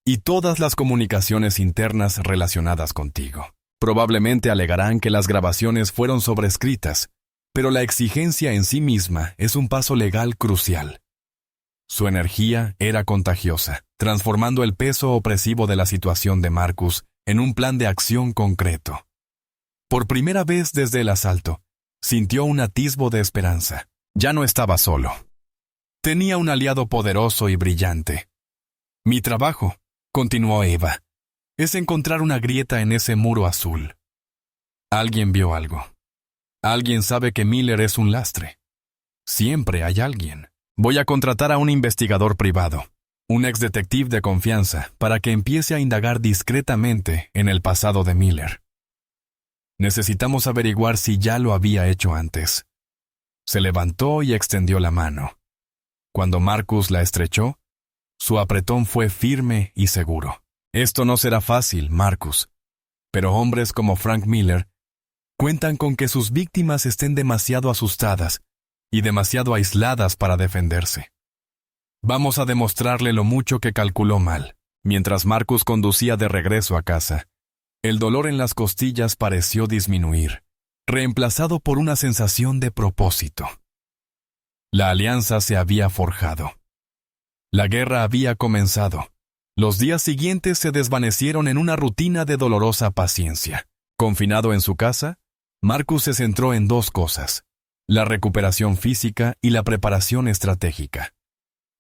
y todas las comunicaciones internas relacionadas contigo. Probablemente alegarán que las grabaciones fueron sobrescritas, pero la exigencia en sí misma es un paso legal crucial». Su energía era contagiosa, transformando el peso opresivo de la situación de Marcus en un plan de acción concreto. Por primera vez desde el asalto, sintió un atisbo de esperanza. Ya no estaba solo. Tenía un aliado poderoso y brillante. «Mi trabajo», continuó Eva, «es encontrar una grieta en ese muro azul». Alguien vio algo. Alguien sabe que Miller es un lastre. Siempre hay alguien. Voy a contratar a un investigador privado, un exdetective de confianza, para que empiece a indagar discretamente en el pasado de Miller. Necesitamos averiguar si ya lo había hecho antes. Se levantó y extendió la mano. Cuando Marcus la estrechó, su apretón fue firme y seguro. «Esto no será fácil, Marcus, pero hombres como Frank Miller cuentan con que sus víctimas estén demasiado asustadas y demasiado aisladas para defenderse. Vamos a demostrarle lo mucho que calculó mal». Mientras Marcus conducía de regreso a casa, el dolor en las costillas pareció disminuir, reemplazado por una sensación de propósito. La alianza se había forjado. La guerra había comenzado. Los días siguientes se desvanecieron en una rutina de dolorosa paciencia. Confinado en su casa, Marcus se centró en dos cosas: la recuperación física y la preparación estratégica.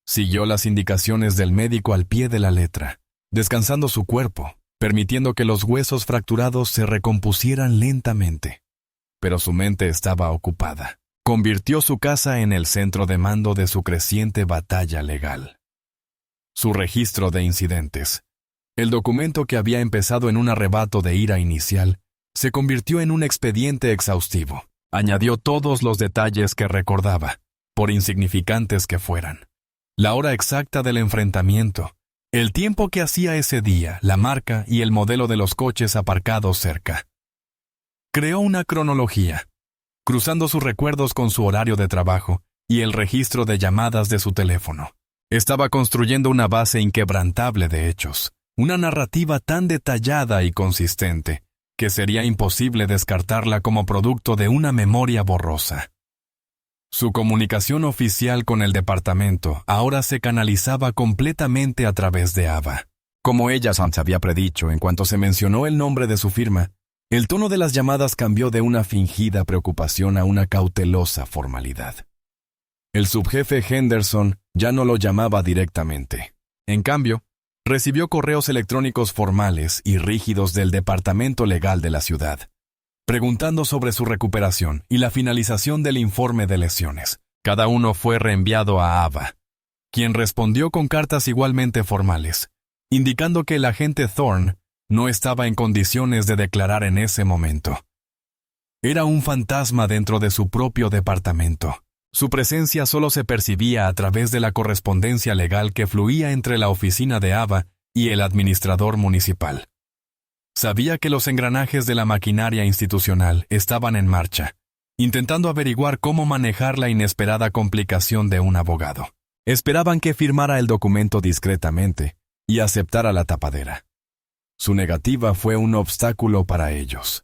Siguió las indicaciones del médico al pie de la letra, descansando su cuerpo, permitiendo que los huesos fracturados se recompusieran lentamente. Pero su mente estaba ocupada. Convirtió su casa en el centro de mando de su creciente batalla legal. Su registro de incidentes, el documento que había empezado en un arrebato de ira inicial, se convirtió en un expediente exhaustivo. Añadió todos los detalles que recordaba, por insignificantes que fueran. La hora exacta del enfrentamiento, el tiempo que hacía ese día, la marca y el modelo de los coches aparcados cerca. Creó una cronología, cruzando sus recuerdos con su horario de trabajo y el registro de llamadas de su teléfono. Estaba construyendo una base inquebrantable de hechos, una narrativa tan detallada y consistente que sería imposible descartarla como producto de una memoria borrosa. Su comunicación oficial con el departamento ahora se canalizaba completamente a través de Ava. Como ella se había predicho en cuanto se mencionó el nombre de su firma, el tono de las llamadas cambió de una fingida preocupación a una cautelosa formalidad. El subjefe Henderson ya no lo llamaba directamente. En cambio, recibió correos electrónicos formales y rígidos del departamento legal de la ciudad, preguntando sobre su recuperación y la finalización del informe de lesiones. Cada uno fue reenviado a Ava, quien respondió con cartas igualmente formales, indicando que el agente Thorne no estaba en condiciones de declarar en ese momento. Era un fantasma dentro de su propio departamento. Su presencia solo se percibía a través de la correspondencia legal que fluía entre la oficina de Ava y el administrador municipal. Sabía que los engranajes de la maquinaria institucional estaban en marcha, intentando averiguar cómo manejar la inesperada complicación de un abogado. Esperaban que firmara el documento discretamente y aceptara la tapadera. Su negativa fue un obstáculo para ellos.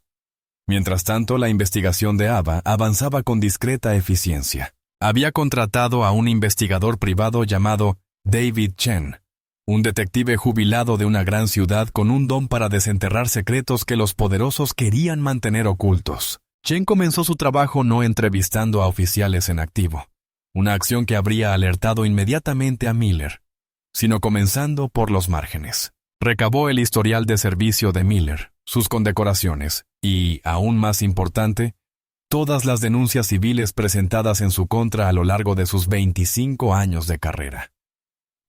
Mientras tanto, la investigación de Ava avanzaba con discreta eficiencia. Había contratado a un investigador privado llamado David Chen, un detective jubilado de una gran ciudad con un don para desenterrar secretos que los poderosos querían mantener ocultos. Chen comenzó su trabajo no entrevistando a oficiales en activo, una acción que habría alertado inmediatamente a Miller, sino comenzando por los márgenes. Recabó el historial de servicio de Miller, sus condecoraciones y, aún más importante, todas las denuncias civiles presentadas en su contra a lo largo de sus 25 años de carrera.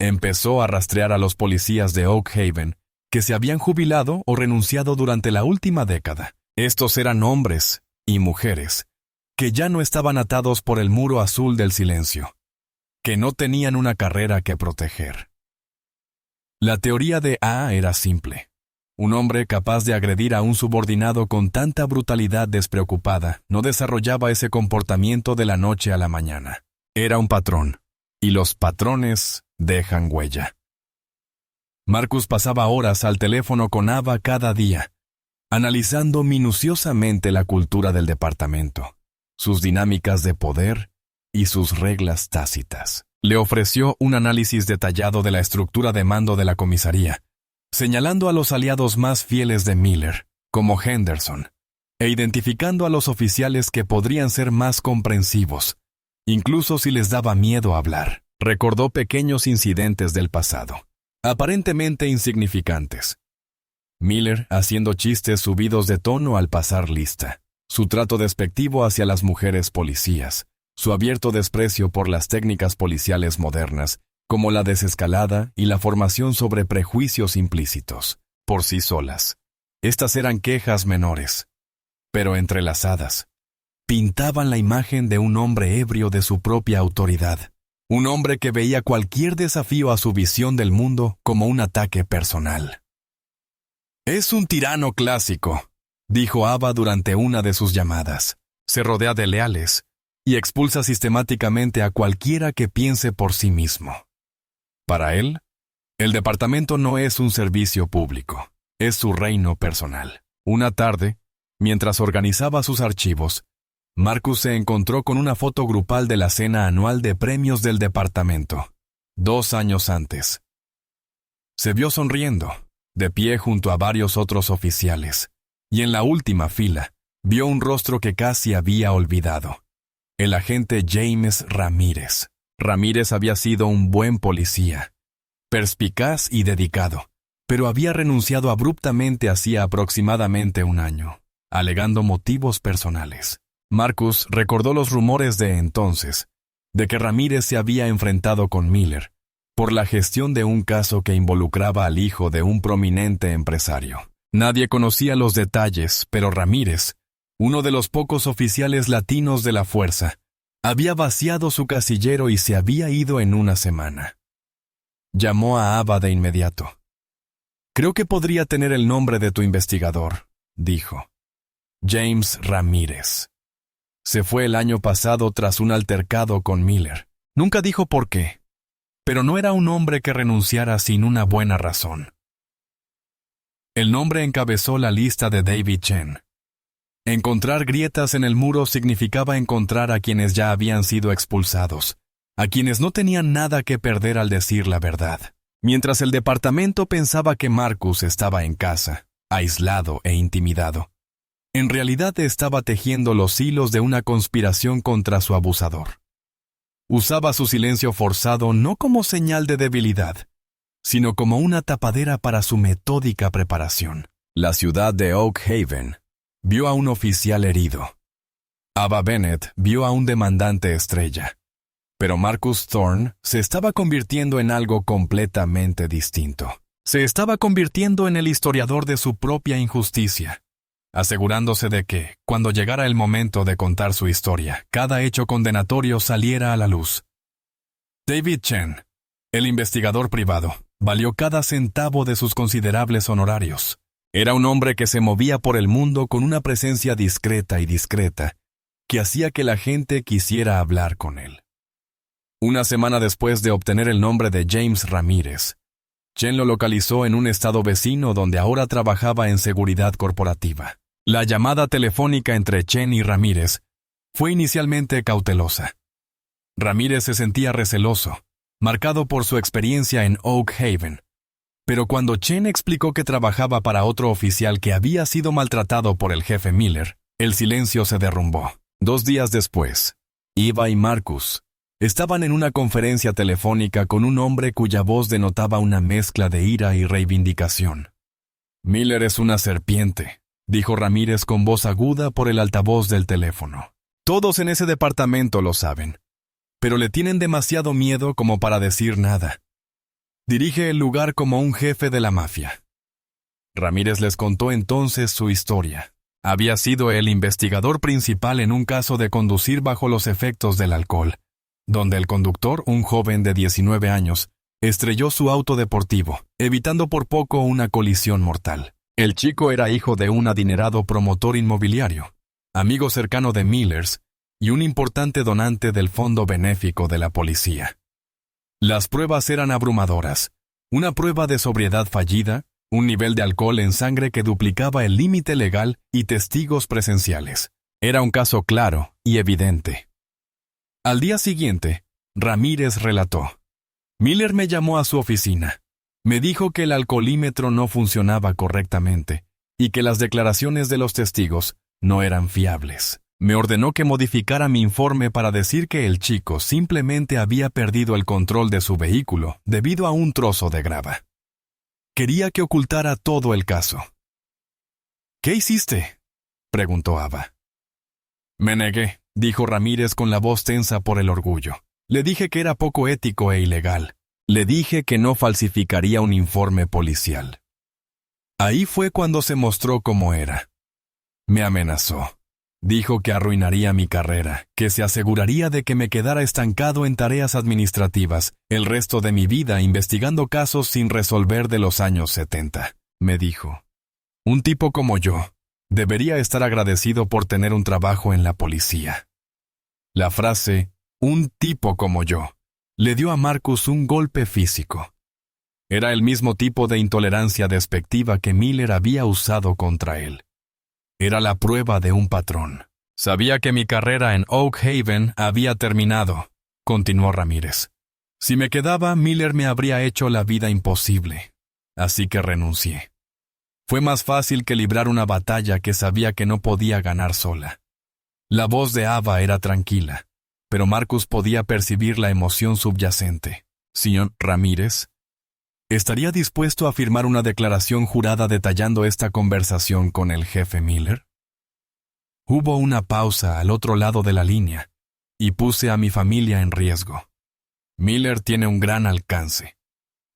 Empezó a rastrear a los policías de Oak Haven que se habían jubilado o renunciado durante la última década. Estos eran hombres y mujeres que ya no estaban atados por el muro azul del silencio, que no tenían una carrera que proteger. La teoría de A era simple. Un hombre capaz de agredir a un subordinado con tanta brutalidad despreocupada no desarrollaba ese comportamiento de la noche a la mañana. Era un patrón, y los patrones dejan huella. Marcus pasaba horas al teléfono con Ava cada día, analizando minuciosamente la cultura del departamento, sus dinámicas de poder y sus reglas tácitas. Le ofreció un análisis detallado de la estructura de mando de la comisaría, señalando a los aliados más fieles de Miller, como Henderson, e identificando a los oficiales que podrían ser más comprensivos, incluso si les daba miedo hablar. Recordó pequeños incidentes del pasado, aparentemente insignificantes. Miller haciendo chistes subidos de tono al pasar lista, su trato despectivo hacia las mujeres policías, su abierto desprecio por las técnicas policiales modernas, como la desescalada y la formación sobre prejuicios implícitos, por sí solas. Estas eran quejas menores, pero entrelazadas. Pintaban la imagen de un hombre ebrio de su propia autoridad, un hombre que veía cualquier desafío a su visión del mundo como un ataque personal. «Es un tirano clásico», dijo Ava durante una de sus llamadas. «Se rodea de leales y expulsa sistemáticamente a cualquiera que piense por sí mismo». Para él, el departamento no es un servicio público, es su reino personal. Una tarde, mientras organizaba sus archivos, Marcus se encontró con una foto grupal de la cena anual de premios del departamento, 2 años antes. Se vio sonriendo, de pie junto a varios otros oficiales, y en la última fila vio un rostro que casi había olvidado: el agente James Ramírez. Ramírez había sido un buen policía, perspicaz y dedicado, pero había renunciado abruptamente hacía aproximadamente 1 año, alegando motivos personales. Marcus recordó los rumores de entonces, de que Ramírez se había enfrentado con Miller por la gestión de un caso que involucraba al hijo de un prominente empresario. Nadie conocía los detalles, pero Ramírez, uno de los pocos oficiales latinos de la fuerza, había vaciado su casillero y se había ido en 1 semana. Llamó a Ava de inmediato. «Creo que podría tener el nombre de tu investigador», dijo. «James Ramírez. Se fue el año pasado tras un altercado con Miller. Nunca dijo por qué, pero no era un hombre que renunciara sin una buena razón». El nombre encabezó la lista de David Chen. Encontrar grietas en el muro significaba encontrar a quienes ya habían sido expulsados, a quienes no tenían nada que perder al decir la verdad. Mientras el departamento pensaba que Marcus estaba en casa, aislado e intimidado, en realidad estaba tejiendo los hilos de una conspiración contra su abusador. Usaba su silencio forzado no como señal de debilidad, sino como una tapadera para su metódica preparación. La ciudad de Oak Haven vio a un oficial herido. Ava Bennett vio a un demandante estrella. Pero Marcus Thorne se estaba convirtiendo en algo completamente distinto. Se estaba convirtiendo en el historiador de su propia injusticia, asegurándose de que, cuando llegara el momento de contar su historia, cada hecho condenatorio saliera a la luz. David Chen, el investigador privado, valió cada centavo de sus considerables honorarios. Era un hombre que se movía por el mundo con una presencia discreta que hacía que la gente quisiera hablar con él. Una semana después de obtener el nombre de James Ramírez, Chen lo localizó en un estado vecino donde ahora trabajaba en seguridad corporativa. La llamada telefónica entre Chen y Ramírez fue inicialmente cautelosa. Ramírez se sentía receloso, marcado por su experiencia en Oak Haven. Pero cuando Chen explicó que trabajaba para otro oficial que había sido maltratado por el jefe Miller, el silencio se derrumbó. 2 días después, Eva y Marcus estaban en una conferencia telefónica con un hombre cuya voz denotaba una mezcla de ira y reivindicación. «Miller es una serpiente», dijo Ramírez con voz aguda por el altavoz del teléfono. «Todos en ese departamento lo saben, pero le tienen demasiado miedo como para decir nada. Dirige el lugar como un jefe de la mafia». Ramírez les contó entonces su historia. Había sido el investigador principal en un caso de conducir bajo los efectos del alcohol, donde el conductor, un joven de 19 años, estrelló su auto deportivo, evitando por poco una colisión mortal. El chico era hijo de un adinerado promotor inmobiliario, amigo cercano de Millers y un importante donante del fondo benéfico de la policía. Las pruebas eran abrumadoras. Una prueba de sobriedad fallida, un nivel de alcohol en sangre que duplicaba el límite legal y testigos presenciales. Era un caso claro y evidente. Al día siguiente, Ramírez relató: «Miller me llamó a su oficina. Me dijo que el alcoholímetro no funcionaba correctamente y que las declaraciones de los testigos no eran fiables. Me ordenó que modificara mi informe para decir que el chico simplemente había perdido el control de su vehículo debido a un trozo de grava. Quería que ocultara todo el caso». «¿Qué hiciste?», preguntó Ava. «Me negué», dijo Ramírez con la voz tensa por el orgullo. «Le dije que era poco ético e ilegal. Le dije que no falsificaría un informe policial. Ahí fue cuando se mostró cómo era. Me amenazó. Dijo que arruinaría mi carrera, que se aseguraría de que me quedara estancado en tareas administrativas el resto de mi vida investigando casos sin resolver de los años 70. Me dijo: «Un tipo como yo debería estar agradecido por tener un trabajo en la policía». La frase «un tipo como yo» le dio a Marcus un golpe físico. Era el mismo tipo de intolerancia despectiva que Miller había usado contra él. Era la prueba de un patrón. «Sabía que mi carrera en Oak Haven había terminado», continuó Ramírez. «Si me quedaba, Miller me habría hecho la vida imposible. Así que renuncié. Fue más fácil que librar una batalla que sabía que no podía ganar sola». La voz de Ava era tranquila, pero Marcus podía percibir la emoción subyacente. «Señor Ramírez, ¿estaría dispuesto a firmar una declaración jurada detallando esta conversación con el jefe Miller?» Hubo una pausa al otro lado de la línea, y puse a mi familia en riesgo. «Miller tiene un gran alcance.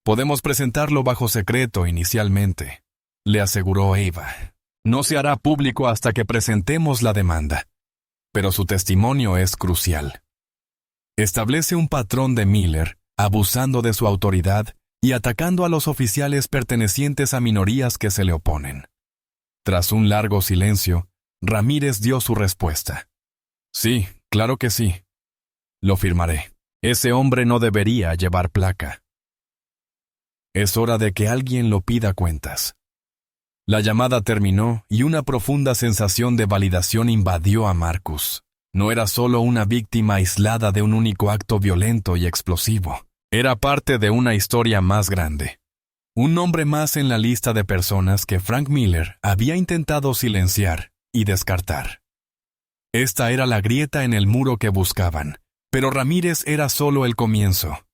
Podemos presentarlo bajo secreto inicialmente», le aseguró Ava. «No se hará público hasta que presentemos la demanda. Pero su testimonio es crucial. Establece un patrón de Miller, abusando de su autoridad y atacando a los oficiales pertenecientes a minorías que se le oponen». Tras un largo silencio, Ramírez dio su respuesta. «Sí, claro que sí. Lo firmaré. Ese hombre no debería llevar placa. Es hora de que alguien lo pida cuentas». La llamada terminó y una profunda sensación de validación invadió a Marcus. No era solo una víctima aislada de un único acto violento y explosivo. Era parte de una historia más grande. Un nombre más en la lista de personas que Frank Miller había intentado silenciar y descartar. Esta era la grieta en el muro que buscaban, pero Ramírez era solo el comienzo.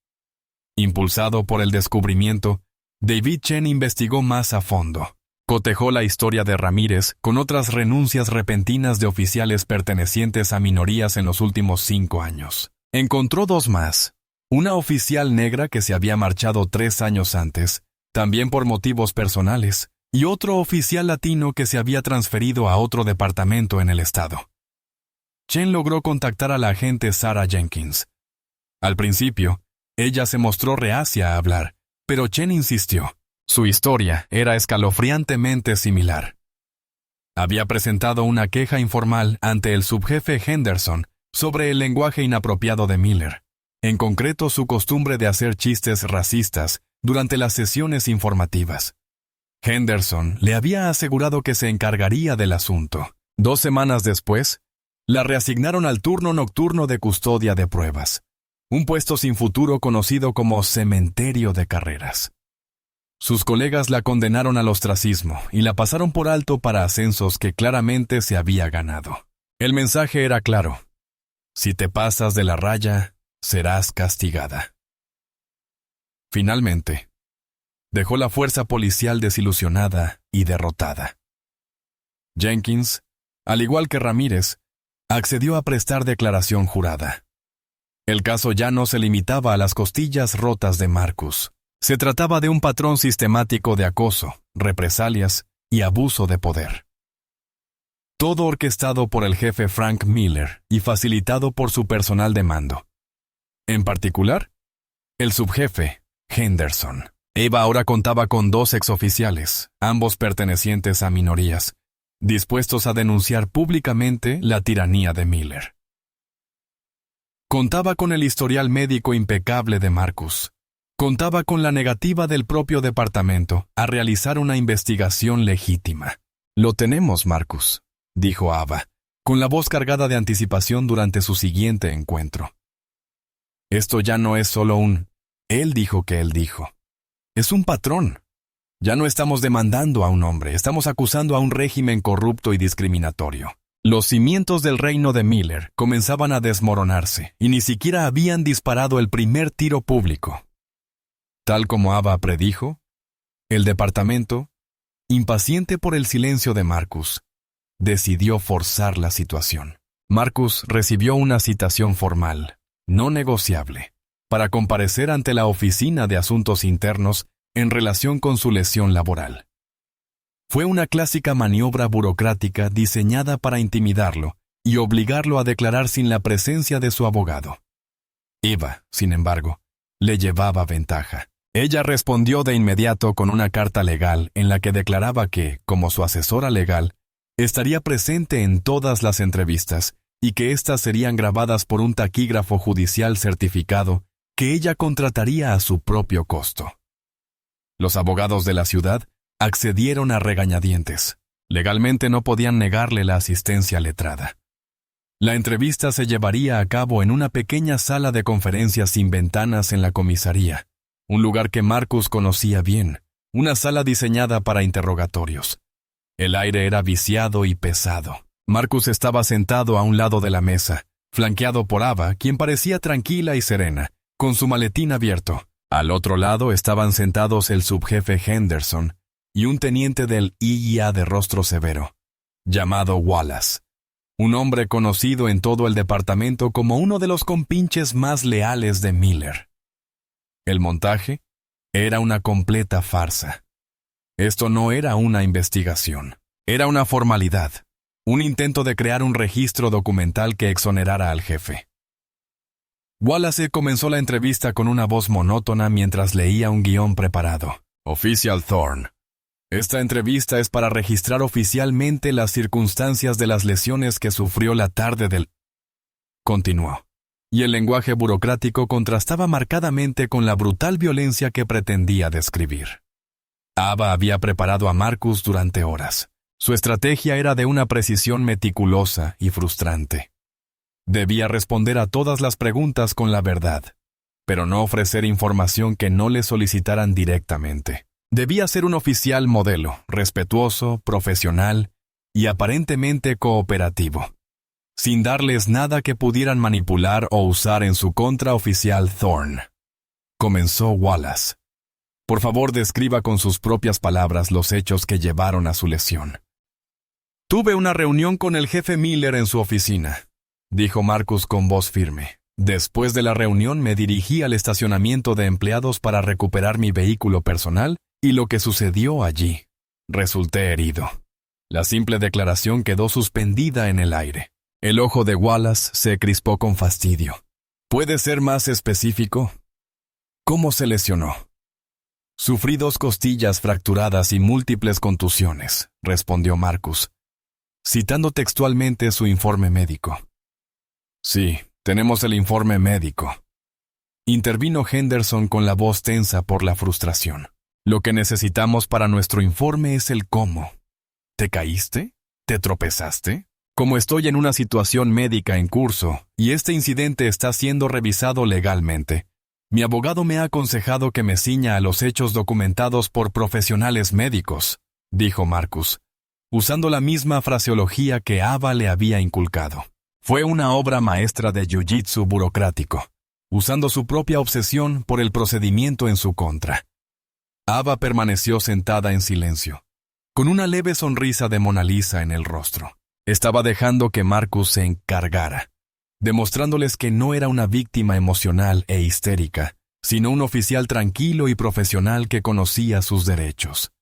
Impulsado por el descubrimiento, David Chen investigó más a fondo. Cotejó la historia de Ramírez con otras renuncias repentinas de oficiales pertenecientes a minorías en los últimos 5 años. Encontró 2 más. Una oficial negra que se había marchado 3 años antes, también por motivos personales, y otro oficial latino que se había transferido a otro departamento en el estado. Chen logró contactar a la agente Sarah Jenkins. Al principio, ella se mostró reacia a hablar, pero Chen insistió. Su historia era escalofriantemente similar. Había presentado una queja informal ante el subjefe Henderson sobre el lenguaje inapropiado de Miller, en concreto su costumbre de hacer chistes racistas durante las sesiones informativas. Henderson le había asegurado que se encargaría del asunto. 2 semanas después, la reasignaron al turno nocturno de custodia de pruebas, un puesto sin futuro conocido como cementerio de carreras. Sus colegas la condenaron al ostracismo y la pasaron por alto para ascensos que claramente se había ganado. El mensaje era claro: si te pasas de la raya, serás castigada. Finalmente, dejó la fuerza policial desilusionada y derrotada. Jenkins, al igual que Ramírez, accedió a prestar declaración jurada. El caso ya no se limitaba a las costillas rotas de Marcus. Se trataba de un patrón sistemático de acoso, represalias y abuso de poder. Todo orquestado por el jefe Frank Miller y facilitado por su personal de mando. En particular, el subjefe Henderson. Eva ahora contaba con 2 exoficiales, ambos pertenecientes a minorías, dispuestos a denunciar públicamente la tiranía de Miller. Contaba con el historial médico impecable de Marcus. Contaba con la negativa del propio departamento a realizar una investigación legítima. «Lo tenemos, Marcus», dijo Ava, con la voz cargada de anticipación durante su siguiente encuentro. Esto ya no es solo un «él dijo que él dijo». Es un patrón. Ya no estamos demandando a un hombre, estamos acusando a un régimen corrupto y discriminatorio. Los cimientos del reino de Miller comenzaban a desmoronarse y ni siquiera habían disparado el primer tiro público. Tal como Ava predijo, el departamento, impaciente por el silencio de Marcus, decidió forzar la situación. Marcus recibió una citación formal, no negociable, para comparecer ante la Oficina de Asuntos Internos en relación con su lesión laboral. Fue una clásica maniobra burocrática diseñada para intimidarlo y obligarlo a declarar sin la presencia de su abogado. Eva, sin embargo, le llevaba ventaja. Ella respondió de inmediato con una carta legal en la que declaraba que, como su asesora legal, estaría presente en todas las entrevistas y que éstas serían grabadas por un taquígrafo judicial certificado que ella contrataría a su propio costo. Los abogados de la ciudad accedieron a regañadientes. Legalmente no podían negarle la asistencia letrada. La entrevista se llevaría a cabo en una pequeña sala de conferencias sin ventanas en la comisaría, un lugar que Marcus conocía bien, una sala diseñada para interrogatorios. El aire era viciado y pesado. Marcus estaba sentado a un lado de la mesa, flanqueado por Ava, quien parecía tranquila y serena, con su maletín abierto. Al otro lado estaban sentados el subjefe Henderson y un teniente del IA de rostro severo, llamado Wallace, un hombre conocido en todo el departamento como uno de los compinches más leales de Miller. El montaje era una completa farsa. Esto no era una investigación, era una formalidad, un intento de crear un registro documental que exonerara al jefe. Wallace comenzó la entrevista con una voz monótona mientras leía un guión preparado. Official Thorne. Esta entrevista es para registrar oficialmente las circunstancias de las lesiones que sufrió la tarde del... Continuó. Y el lenguaje burocrático contrastaba marcadamente con la brutal violencia que pretendía describir. Ava había preparado a Marcus durante horas. Su estrategia era de una precisión meticulosa y frustrante. Debía responder a todas las preguntas con la verdad, pero no ofrecer información que no le solicitaran directamente. Debía ser un oficial modelo, respetuoso, profesional y aparentemente cooperativo, sin darles nada que pudieran manipular o usar en su contra. Oficial Thorne. Comenzó Wallace. Por favor, describa con sus propias palabras los hechos que llevaron a su lesión. Tuve una reunión con el jefe Miller en su oficina, dijo Marcus con voz firme. Después de la reunión me dirigí al estacionamiento de empleados para recuperar mi vehículo personal y lo que sucedió allí. Resulté herido. La simple declaración quedó suspendida en el aire. El ojo de Wallace se crispó con fastidio. ¿Puede ser más específico? ¿Cómo se lesionó? Sufrí 2 costillas fracturadas y múltiples contusiones, respondió Marcus, citando textualmente su informe médico. Sí, tenemos el informe médico. Intervino Henderson con la voz tensa por la frustración. Lo que necesitamos para nuestro informe es el cómo. ¿Te caíste? ¿Te tropezaste? Como estoy en una situación médica en curso y este incidente está siendo revisado legalmente, mi abogado me ha aconsejado que me ciña a los hechos documentados por profesionales médicos, dijo Marcus, usando la misma fraseología que Ava le había inculcado. Fue una obra maestra de jiu-jitsu burocrático, usando su propia obsesión por el procedimiento en su contra. Ava permaneció sentada en silencio, con una leve sonrisa de Mona Lisa en el rostro. Estaba dejando que Marcus se encargara, demostrándoles que no era una víctima emocional e histérica, sino un oficial tranquilo y profesional que conocía sus derechos.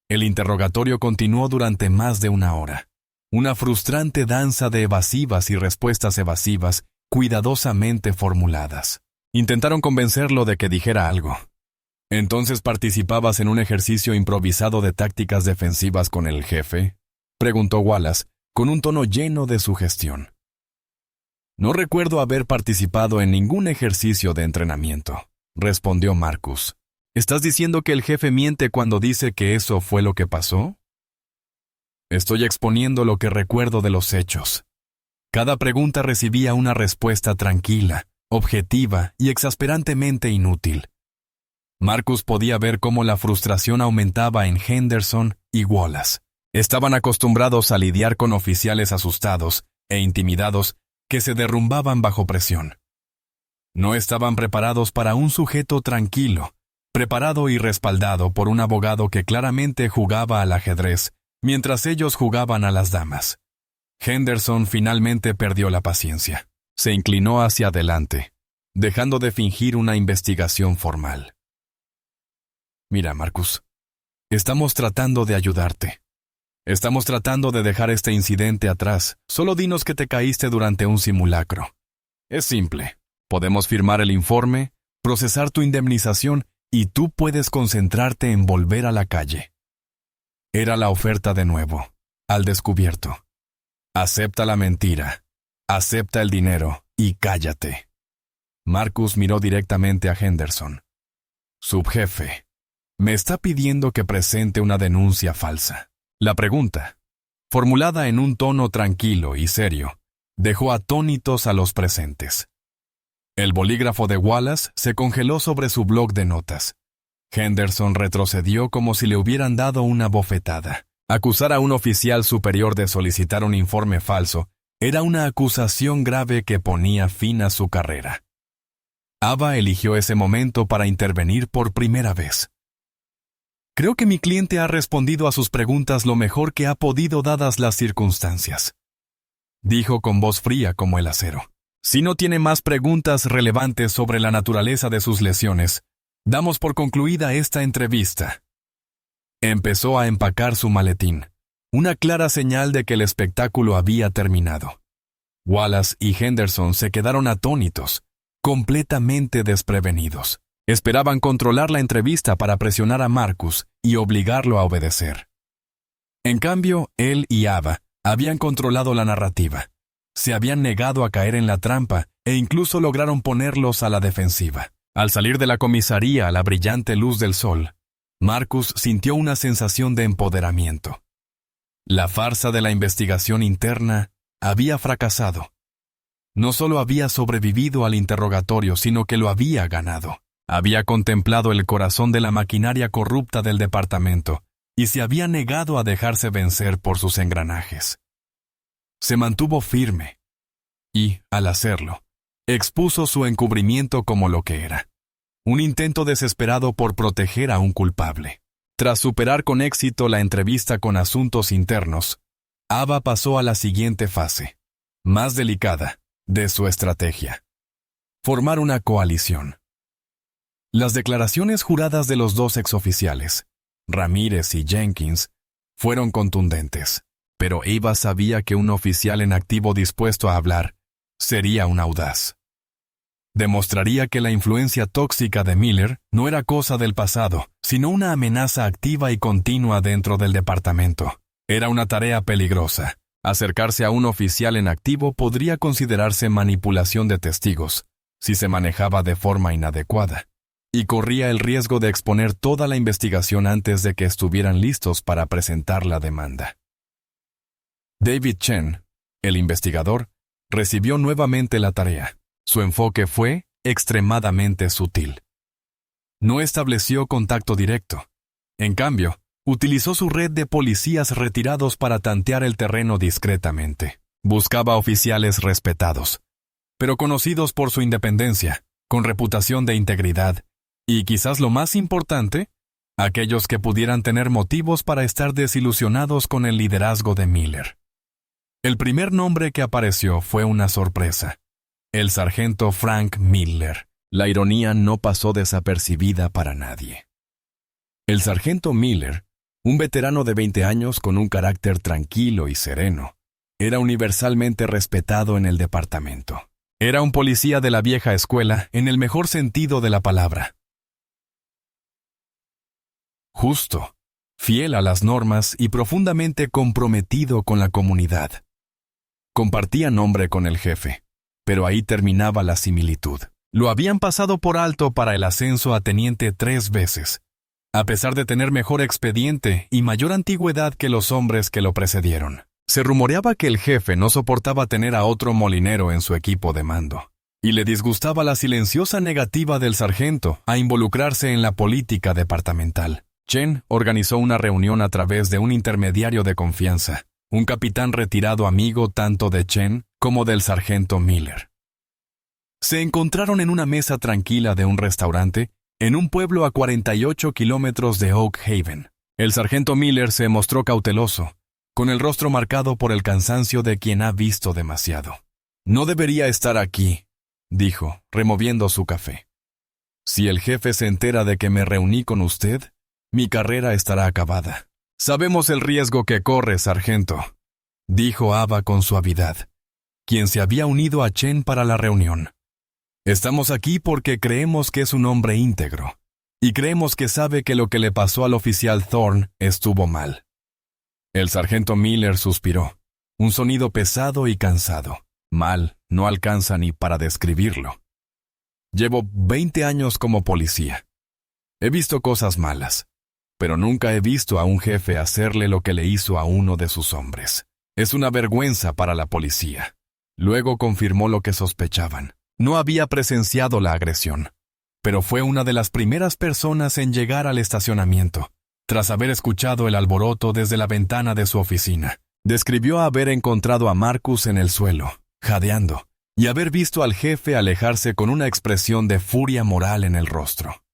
El interrogatorio continuó durante más de 1 hora. Una frustrante danza de evasivas y respuestas evasivas, cuidadosamente formuladas. Intentaron convencerlo de que dijera algo. ¿Entonces participabas en un ejercicio improvisado de tácticas defensivas con el jefe?, preguntó Wallace, con un tono lleno de sugestión. No recuerdo haber participado en ningún ejercicio de entrenamiento, respondió Marcus. ¿Estás diciendo que el jefe miente cuando dice que eso fue lo que pasó? Estoy exponiendo lo que recuerdo de los hechos. Cada pregunta recibía una respuesta tranquila, objetiva y exasperantemente inútil. Marcus podía ver cómo la frustración aumentaba en Henderson y Wallace. Estaban acostumbrados a lidiar con oficiales asustados e intimidados que se derrumbaban bajo presión. No estaban preparados para un sujeto tranquilo, preparado y respaldado por un abogado que claramente jugaba al ajedrez, mientras ellos jugaban a las damas. Henderson finalmente perdió la paciencia. Se inclinó hacia adelante, dejando de fingir una investigación formal. Mira, Marcus, estamos tratando de ayudarte. Estamos tratando de dejar este incidente atrás. Solo dinos que te caíste durante un simulacro. Es simple. Podemos firmar el informe, procesar tu indemnización y tú puedes concentrarte en volver a la calle. Era la oferta de nuevo, al descubierto. Acepta la mentira, acepta el dinero y cállate. Marcus miró directamente a Henderson. Subjefe, me está pidiendo que presente una denuncia falsa. La pregunta, formulada en un tono tranquilo y serio, dejó atónitos a los presentes. El bolígrafo de Wallace se congeló sobre su bloc de notas. Henderson retrocedió como si le hubieran dado una bofetada. Acusar a un oficial superior de solicitar un informe falso era una acusación grave que ponía fin a su carrera. Ava eligió ese momento para intervenir por primera vez. Creo que mi cliente ha respondido a sus preguntas lo mejor que ha podido dadas las circunstancias, dijo con voz fría como el acero. Si no tiene más preguntas relevantes sobre la naturaleza de sus lesiones, damos por concluida esta entrevista. Empezó a empacar su maletín, una clara señal de que el espectáculo había terminado. Wallace y Henderson se quedaron atónitos, completamente desprevenidos. Esperaban controlar la entrevista para presionar a Marcus y obligarlo a obedecer. En cambio, él y Ava habían controlado la narrativa. Se habían negado a caer en la trampa e incluso lograron ponerlos a la defensiva. Al salir de la comisaría a la brillante luz del sol, Marcus sintió una sensación de empoderamiento. La farsa de la investigación interna había fracasado. No solo había sobrevivido al interrogatorio, sino que lo había ganado. Había contemplado el corazón de la maquinaria corrupta del departamento y se había negado a dejarse vencer por sus engranajes. Se mantuvo firme y, al hacerlo, expuso su encubrimiento como lo que era: un intento desesperado por proteger a un culpable. Tras superar con éxito la entrevista con asuntos internos, Ava pasó a la siguiente fase, más delicada, de su estrategia: formar una coalición. Las declaraciones juradas de los dos exoficiales, Ramírez y Jenkins, fueron contundentes, pero Ava sabía que un oficial en activo dispuesto a hablar sería un audaz. Demostraría que la influencia tóxica de Miller no era cosa del pasado, sino una amenaza activa y continua dentro del departamento. Era una tarea peligrosa. Acercarse a un oficial en activo podría considerarse manipulación de testigos, si se manejaba de forma inadecuada, y corría el riesgo de exponer toda la investigación antes de que estuvieran listos para presentar la demanda. David Chen, el investigador, recibió nuevamente la tarea. Su enfoque fue extremadamente sutil. No estableció contacto directo. En cambio, utilizó su red de policías retirados para tantear el terreno discretamente. Buscaba oficiales respetados, pero conocidos por su independencia, con reputación de integridad, y quizás lo más importante, aquellos que pudieran tener motivos para estar desilusionados con el liderazgo de Miller. El primer nombre que apareció fue una sorpresa: el sargento Frank Miller. La ironía no pasó desapercibida para nadie. El sargento Miller, un veterano de 20 años con un carácter tranquilo y sereno, era universalmente respetado en el departamento. Era un policía de la vieja escuela en el mejor sentido de la palabra. Justo, fiel a las normas y profundamente comprometido con la comunidad. Compartía nombre con el jefe, pero ahí terminaba la similitud. Lo habían pasado por alto para el ascenso a teniente 3 veces, a pesar de tener mejor expediente y mayor antigüedad que los hombres que lo precedieron. Se rumoreaba que el jefe no soportaba tener a otro molinero en su equipo de mando, y le disgustaba la silenciosa negativa del sargento a involucrarse en la política departamental. Chen organizó una reunión a través de un intermediario de confianza, un capitán retirado amigo tanto de Chen como del sargento Miller. Se encontraron en una mesa tranquila de un restaurante en un pueblo a 48 kilómetros de Oak Haven. El sargento Miller se mostró cauteloso, con el rostro marcado por el cansancio de quien ha visto demasiado. «No debería estar aquí», dijo, removiendo su café. «Si el jefe se entera de que me reuní con usted, mi carrera estará acabada». «Sabemos el riesgo que corre, sargento», dijo Ava con suavidad, quien se había unido a Chen para la reunión. «Estamos aquí porque creemos que es un hombre íntegro, y creemos que sabe que lo que le pasó al oficial Thorne estuvo mal». El sargento Miller suspiró, un sonido pesado y cansado. Mal no alcanza ni para describirlo. «Llevo 20 años como policía. He visto cosas malas, pero nunca he visto a un jefe hacerle lo que le hizo a uno de sus hombres. Es una vergüenza para la policía». Luego confirmó lo que sospechaban. No había presenciado la agresión, pero fue una de las primeras personas en llegar al estacionamiento, tras haber escuchado el alboroto desde la ventana de su oficina. Describió haber encontrado a Marcus en el suelo, jadeando, y haber visto al jefe alejarse con una expresión de furia moral en el rostro.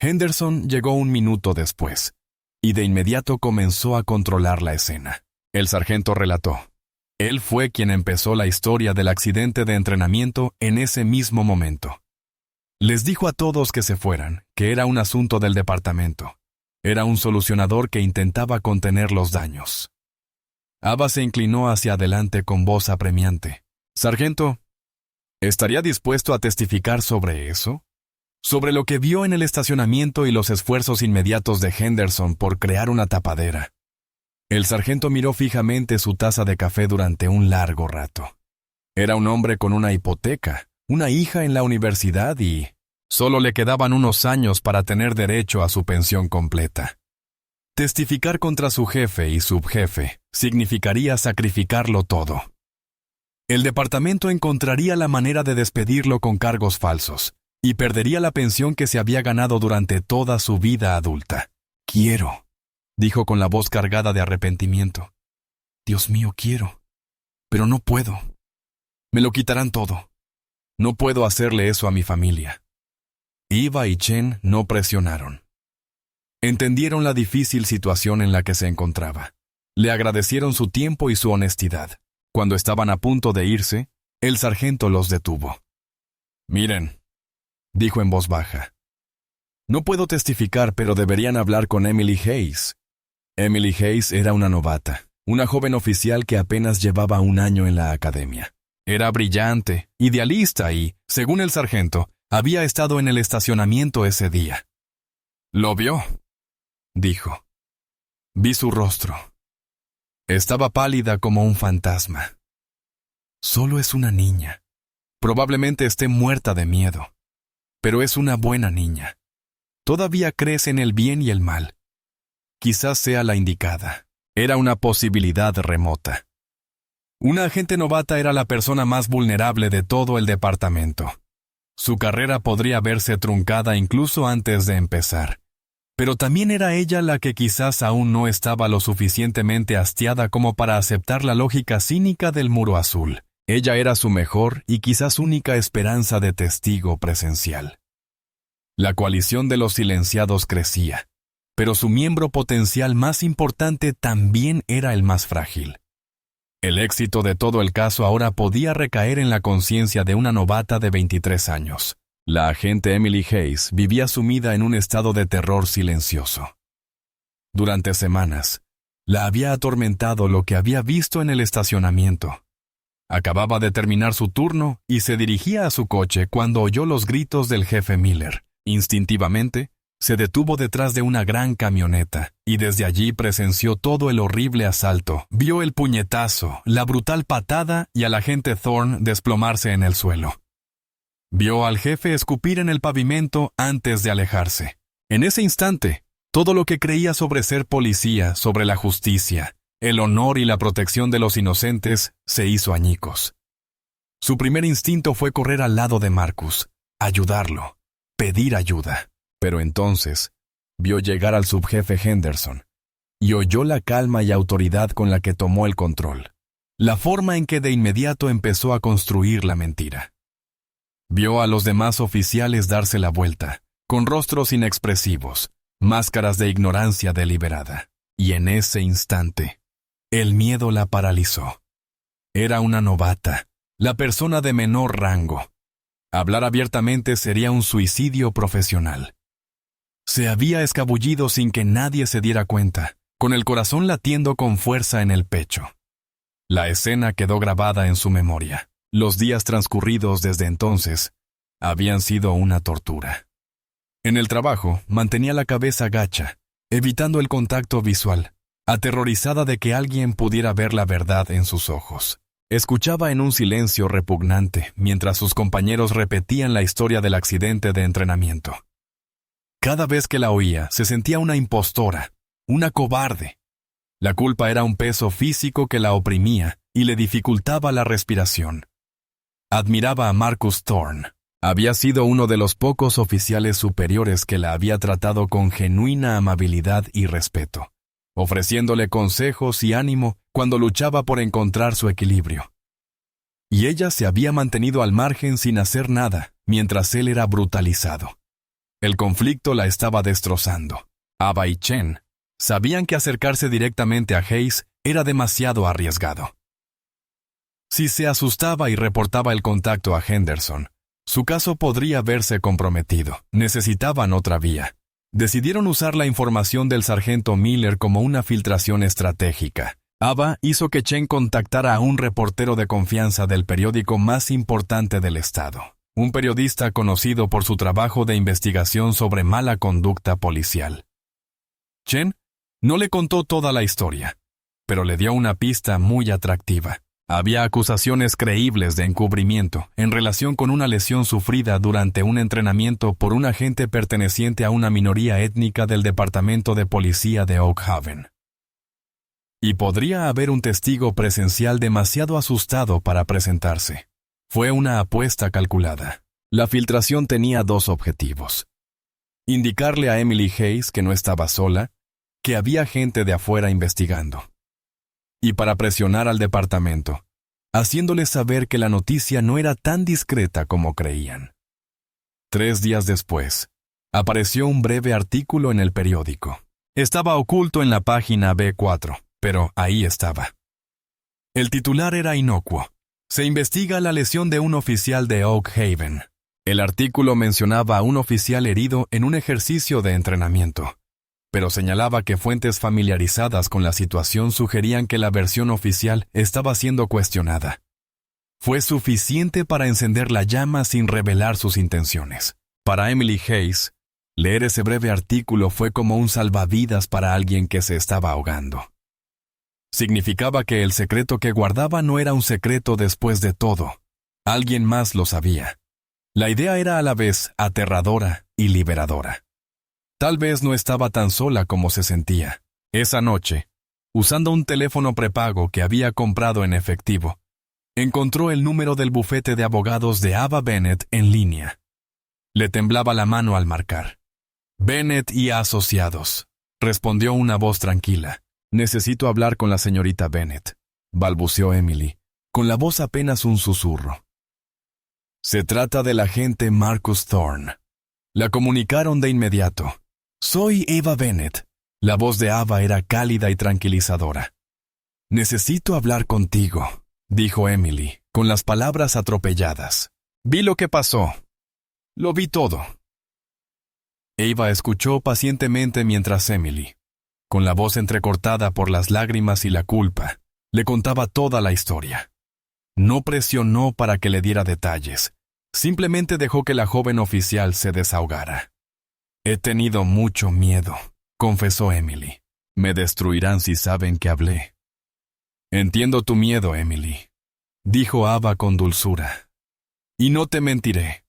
Henderson llegó 1 minuto después, y de inmediato comenzó a controlar la escena. El sargento relató. Él fue quien empezó la historia del accidente de entrenamiento en ese mismo momento. Les dijo a todos que se fueran, que era un asunto del departamento. Era un solucionador que intentaba contener los daños. Ava se inclinó hacia adelante con voz apremiante. «Sargento, ¿estaría dispuesto a testificar sobre eso? Sobre lo que vio en el estacionamiento y los esfuerzos inmediatos de Henderson por crear una tapadera». El sargento miró fijamente su taza de café durante un largo rato. Era un hombre con una hipoteca, una hija en la universidad y solo le quedaban unos años para tener derecho a su pensión completa. Testificar contra su jefe y subjefe significaría sacrificarlo todo. El departamento encontraría la manera de despedirlo con cargos falsos y perdería la pensión que se había ganado durante toda su vida adulta. «Quiero», dijo con la voz cargada de arrepentimiento. «Dios mío, quiero. Pero no puedo. Me lo quitarán todo. No puedo hacerle eso a mi familia». Eva y Chen no presionaron. Entendieron la difícil situación en la que se encontraba. Le agradecieron su tiempo y su honestidad. Cuando estaban a punto de irse, el sargento los detuvo. «Miren», dijo en voz baja. «No puedo testificar, pero deberían hablar con Emily Hayes». Emily Hayes era una novata, una joven oficial que apenas llevaba un año en la academia. Era brillante, idealista y, según el sargento, había estado en el estacionamiento ese día. «¿Lo vio?», dijo. «Vi su rostro. Estaba pálida como un fantasma. Solo es una niña. Probablemente esté muerta de miedo. Pero es una buena niña. Todavía crece en el bien y el mal. Quizás sea la indicada». Era una posibilidad remota. Una agente novata era la persona más vulnerable de todo el departamento. Su carrera podría verse truncada incluso antes de empezar. Pero también era ella la que quizás aún no estaba lo suficientemente hastiada como para aceptar la lógica cínica del muro azul. Ella era su mejor y quizás única esperanza de testigo presencial. La coalición de los silenciados crecía, pero su miembro potencial más importante también era el más frágil. El éxito de todo el caso ahora podía recaer en la conciencia de una novata de 23 años. La agente Emily Hayes vivía sumida en un estado de terror silencioso. Durante semanas, la había atormentado lo que había visto en el estacionamiento. Acababa de terminar su turno y se dirigía a su coche cuando oyó los gritos del jefe Miller. Instintivamente, se detuvo detrás de una gran camioneta y desde allí presenció todo el horrible asalto. Vio el puñetazo, la brutal patada y al agente Thorne desplomarse en el suelo. Vio al jefe escupir en el pavimento antes de alejarse. En ese instante, todo lo que creía sobre ser policía, sobre la justicia, el honor y la protección de los inocentes, se hizo añicos. Su primer instinto fue correr al lado de Marcus, ayudarlo, pedir ayuda. Pero entonces, vio llegar al subjefe Henderson y oyó la calma y autoridad con la que tomó el control, la forma en que de inmediato empezó a construir la mentira. Vio a los demás oficiales darse la vuelta, con rostros inexpresivos, máscaras de ignorancia deliberada, y en ese instante, el miedo la paralizó. Era una novata, la persona de menor rango. Hablar abiertamente sería un suicidio profesional. Se había escabullido sin que nadie se diera cuenta, con el corazón latiendo con fuerza en el pecho. La escena quedó grabada en su memoria. Los días transcurridos desde entonces habían sido una tortura. En el trabajo mantenía la cabeza gacha, evitando el contacto visual, aterrorizada de que alguien pudiera ver la verdad en sus ojos. Escuchaba en un silencio repugnante mientras sus compañeros repetían la historia del accidente de entrenamiento. Cada vez que la oía, se sentía una impostora, una cobarde. La culpa era un peso físico que la oprimía y le dificultaba la respiración. Admiraba a Marcus Thorne. Había sido uno de los pocos oficiales superiores que la había tratado con genuina amabilidad y respeto, ofreciéndole consejos y ánimo cuando luchaba por encontrar su equilibrio. Y ella se había mantenido al margen sin hacer nada, mientras él era brutalizado. El conflicto la estaba destrozando. Ava y Chen sabían que acercarse directamente a Hayes era demasiado arriesgado. Si se asustaba y reportaba el contacto a Henderson, su caso podría verse comprometido. Necesitaban otra vía. Decidieron usar la información del sargento Miller como una filtración estratégica. Ava hizo que Chen contactara a un reportero de confianza del periódico más importante del estado, un periodista conocido por su trabajo de investigación sobre mala conducta policial. Chen no le contó toda la historia, pero le dio una pista muy atractiva. Había acusaciones creíbles de encubrimiento en relación con una lesión sufrida durante un entrenamiento por un agente perteneciente a una minoría étnica del Departamento de Policía de Oak Haven. Y podría haber un testigo presencial demasiado asustado para presentarse. Fue una apuesta calculada. La filtración tenía dos objetivos: indicarle a Emily Hayes que no estaba sola, que había gente de afuera investigando. Y para presionar al departamento, haciéndoles saber que la noticia no era tan discreta como creían. 3 días después, apareció un breve artículo en el periódico. Estaba oculto en la página B4, pero ahí estaba. El titular era inocuo. Se investiga la lesión de un oficial de Oak Haven. El artículo mencionaba a un oficial herido en un ejercicio de entrenamiento, pero señalaba que fuentes familiarizadas con la situación sugerían que la versión oficial estaba siendo cuestionada. Fue suficiente para encender la llama sin revelar sus intenciones. Para Emily Hayes, leer ese breve artículo fue como un salvavidas para alguien que se estaba ahogando. Significaba que el secreto que guardaba no era un secreto después de todo. Alguien más lo sabía. La idea era a la vez aterradora y liberadora. Tal vez no estaba tan sola como se sentía. Esa noche, usando un teléfono prepago que había comprado en efectivo, encontró el número del bufete de abogados de Ava Bennett en línea. Le temblaba la mano al marcar. «Bennett y Asociados», respondió una voz tranquila. «Necesito hablar con la señorita Bennett», balbuceó Emily, con la voz apenas un susurro. «Se trata del agente Marcus Thorne». La comunicaron de inmediato. «Soy Ava Bennett». La voz de Ava era cálida y tranquilizadora. «Necesito hablar contigo», dijo Emily, con las palabras atropelladas. «Vi lo que pasó. Lo vi todo». Ava escuchó pacientemente mientras Emily, con la voz entrecortada por las lágrimas y la culpa, le contaba toda la historia. No presionó para que le diera detalles, simplemente dejó que la joven oficial se desahogara. «He tenido mucho miedo», confesó Emily. «Me destruirán si saben que hablé». «Entiendo tu miedo, Emily», dijo Ava con dulzura. «Y no te mentiré.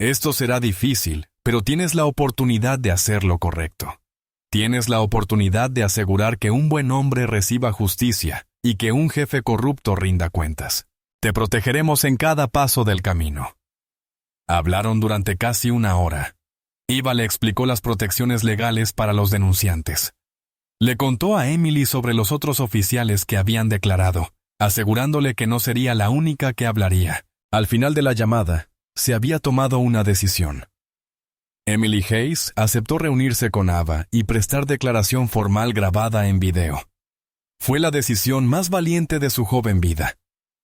Esto será difícil, pero tienes la oportunidad de hacer lo correcto. Tienes la oportunidad de asegurar que un buen hombre reciba justicia y que un jefe corrupto rinda cuentas. Te protegeremos en cada paso del camino». Hablaron durante casi 1 hora. Ava le explicó las protecciones legales para los denunciantes. Le contó a Emily sobre los otros oficiales que habían declarado, asegurándole que no sería la única que hablaría. Al final de la llamada, se había tomado una decisión. Emily Hayes aceptó reunirse con Ava y prestar declaración formal grabada en video. Fue la decisión más valiente de su joven vida.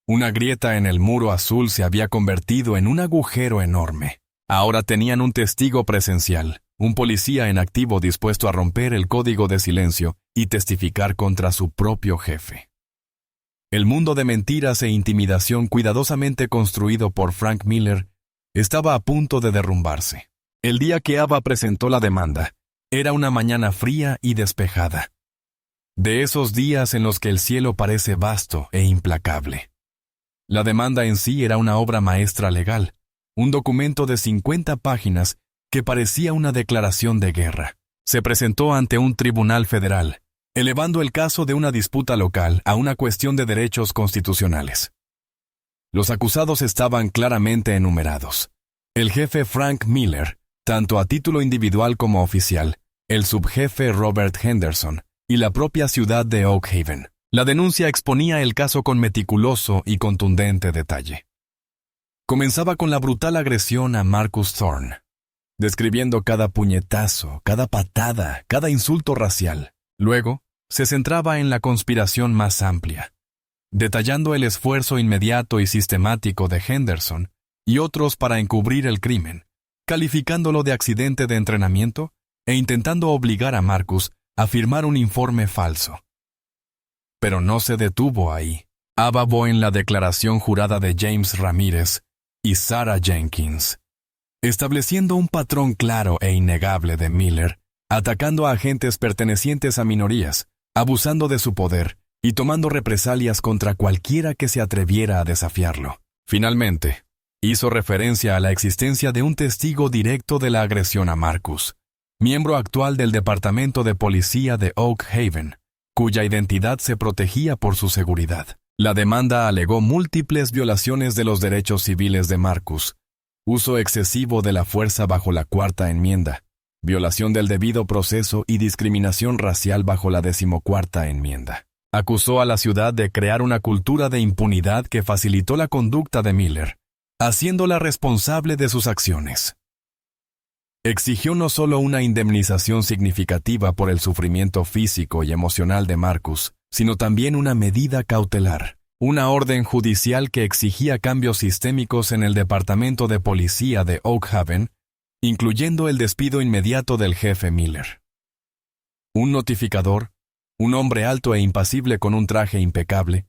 Una grieta en el muro azul se había convertido en un agujero enorme. Ahora tenían un testigo presencial, un policía en activo dispuesto a romper el código de silencio y testificar contra su propio jefe. El mundo de mentiras e intimidación cuidadosamente construido por Frank Miller estaba a punto de derrumbarse. El día que Ava presentó la demanda, era una mañana fría y despejada. De esos días en los que el cielo parece vasto e implacable. La demanda en sí era una obra maestra legal, un documento de 50 páginas que parecía una declaración de guerra. Se presentó ante un tribunal federal, elevando el caso de una disputa local a una cuestión de derechos constitucionales. Los acusados estaban claramente enumerados. El jefe Frank Miller, tanto a título individual como oficial, el subjefe Robert Henderson y la propia ciudad de Oak Haven. La denuncia exponía el caso con meticuloso y contundente detalle. Comenzaba con la brutal agresión a Marcus Thorne, describiendo cada puñetazo, cada patada, cada insulto racial. Luego, se centraba en la conspiración más amplia, detallando el esfuerzo inmediato y sistemático de Henderson y otros para encubrir el crimen, calificándolo de accidente de entrenamiento e intentando obligar a Marcus a firmar un informe falso. Pero no se detuvo ahí. Ababó en la declaración jurada de James Ramírez y Sarah Jenkins, estableciendo un patrón claro e innegable de Miller, atacando a agentes pertenecientes a minorías, abusando de su poder y tomando represalias contra cualquiera que se atreviera a desafiarlo. Finalmente, hizo referencia a la existencia de un testigo directo de la agresión a Marcus, miembro actual del Departamento de Policía de Oak Haven, cuya identidad se protegía por su seguridad. La demanda alegó múltiples violaciones de los derechos civiles de Marcus, uso excesivo de la fuerza bajo la Cuarta Enmienda, violación del debido proceso y discriminación racial bajo la 14ª Enmienda. Acusó a la ciudad de crear una cultura de impunidad que facilitó la conducta de Miller, haciéndola responsable de sus acciones. Exigió no solo una indemnización significativa por el sufrimiento físico y emocional de Marcus, sino también una medida cautelar, una orden judicial que exigía cambios sistémicos en el departamento de policía de Oak Haven, incluyendo el despido inmediato del jefe Miller. Un notificador, un hombre alto e impasible con un traje impecable,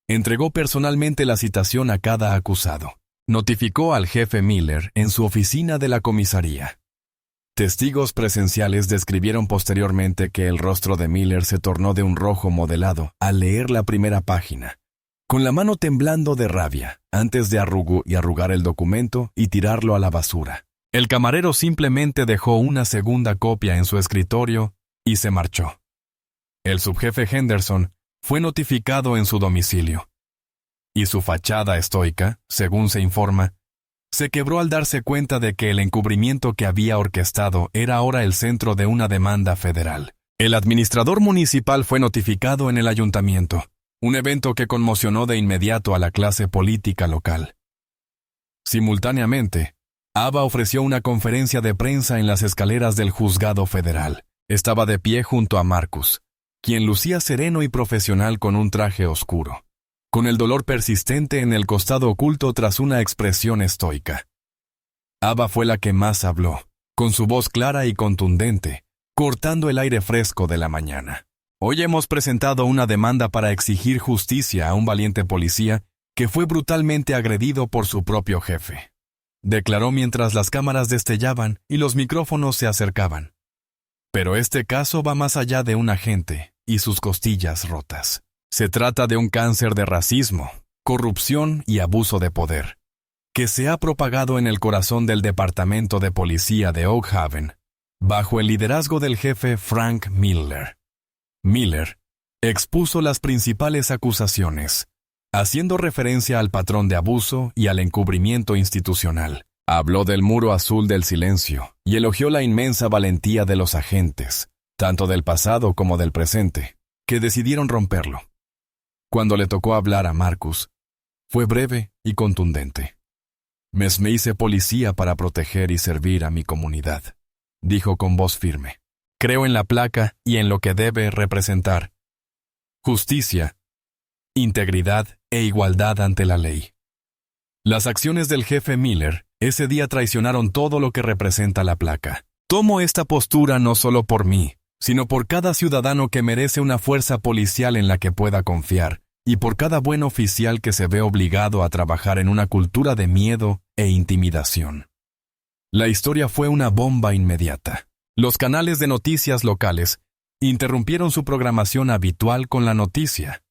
entregó personalmente la citación a cada acusado. Notificó al jefe Miller en su oficina de la comisaría. Testigos presenciales describieron posteriormente que el rostro de Miller se tornó de un rojo modelado al leer la primera página, con la mano temblando de rabia, antes de arrugar el documento y tirarlo a la basura. El camarero simplemente dejó una segunda copia en su escritorio y se marchó. El subjefe Henderson fue notificado en su domicilio, y su fachada estoica, según se informa, se quebró al darse cuenta de que el encubrimiento que había orquestado era ahora el centro de una demanda federal. El administrador municipal fue notificado en el ayuntamiento, un evento que conmocionó de inmediato a la clase política local. Simultáneamente, Ava ofreció una conferencia de prensa en las escaleras del juzgado federal. Estaba de pie junto a Marcus, quien lucía sereno y profesional con un traje oscuro, con el dolor persistente en el costado oculto tras una expresión estoica. Ava fue la que más habló, con su voz clara y contundente, cortando el aire fresco de la mañana. Hoy hemos presentado una demanda para exigir justicia a un valiente policía que fue brutalmente agredido por su propio jefe, declaró mientras las cámaras destellaban y los micrófonos se acercaban. Pero este caso va más allá de un agente y sus costillas rotas. Se trata de un cáncer de racismo, corrupción y abuso de poder, que se ha propagado en el corazón del departamento de policía de Oak Haven, bajo el liderazgo del jefe Frank Miller. Miller expuso las principales acusaciones, haciendo referencia al patrón de abuso y al encubrimiento institucional. Habló del muro azul del silencio y elogió la inmensa valentía de los agentes, tanto del pasado como del presente, que decidieron romperlo. Cuando le tocó hablar a Marcus, fue breve y contundente. Me hice policía para proteger y servir a mi comunidad, dijo con voz firme. Creo en la placa y en lo que debe representar: justicia, integridad e igualdad ante la ley. Las acciones del jefe Miller ese día traicionaron todo lo que representa la placa. Tomo esta postura no solo por mí, sino por cada ciudadano que merece una fuerza policial en la que pueda confiar, y por cada buen oficial que se ve obligado a trabajar en una cultura de miedo e intimidación. La historia fue una bomba inmediata. Los canales de noticias locales interrumpieron su programación habitual con la noticia.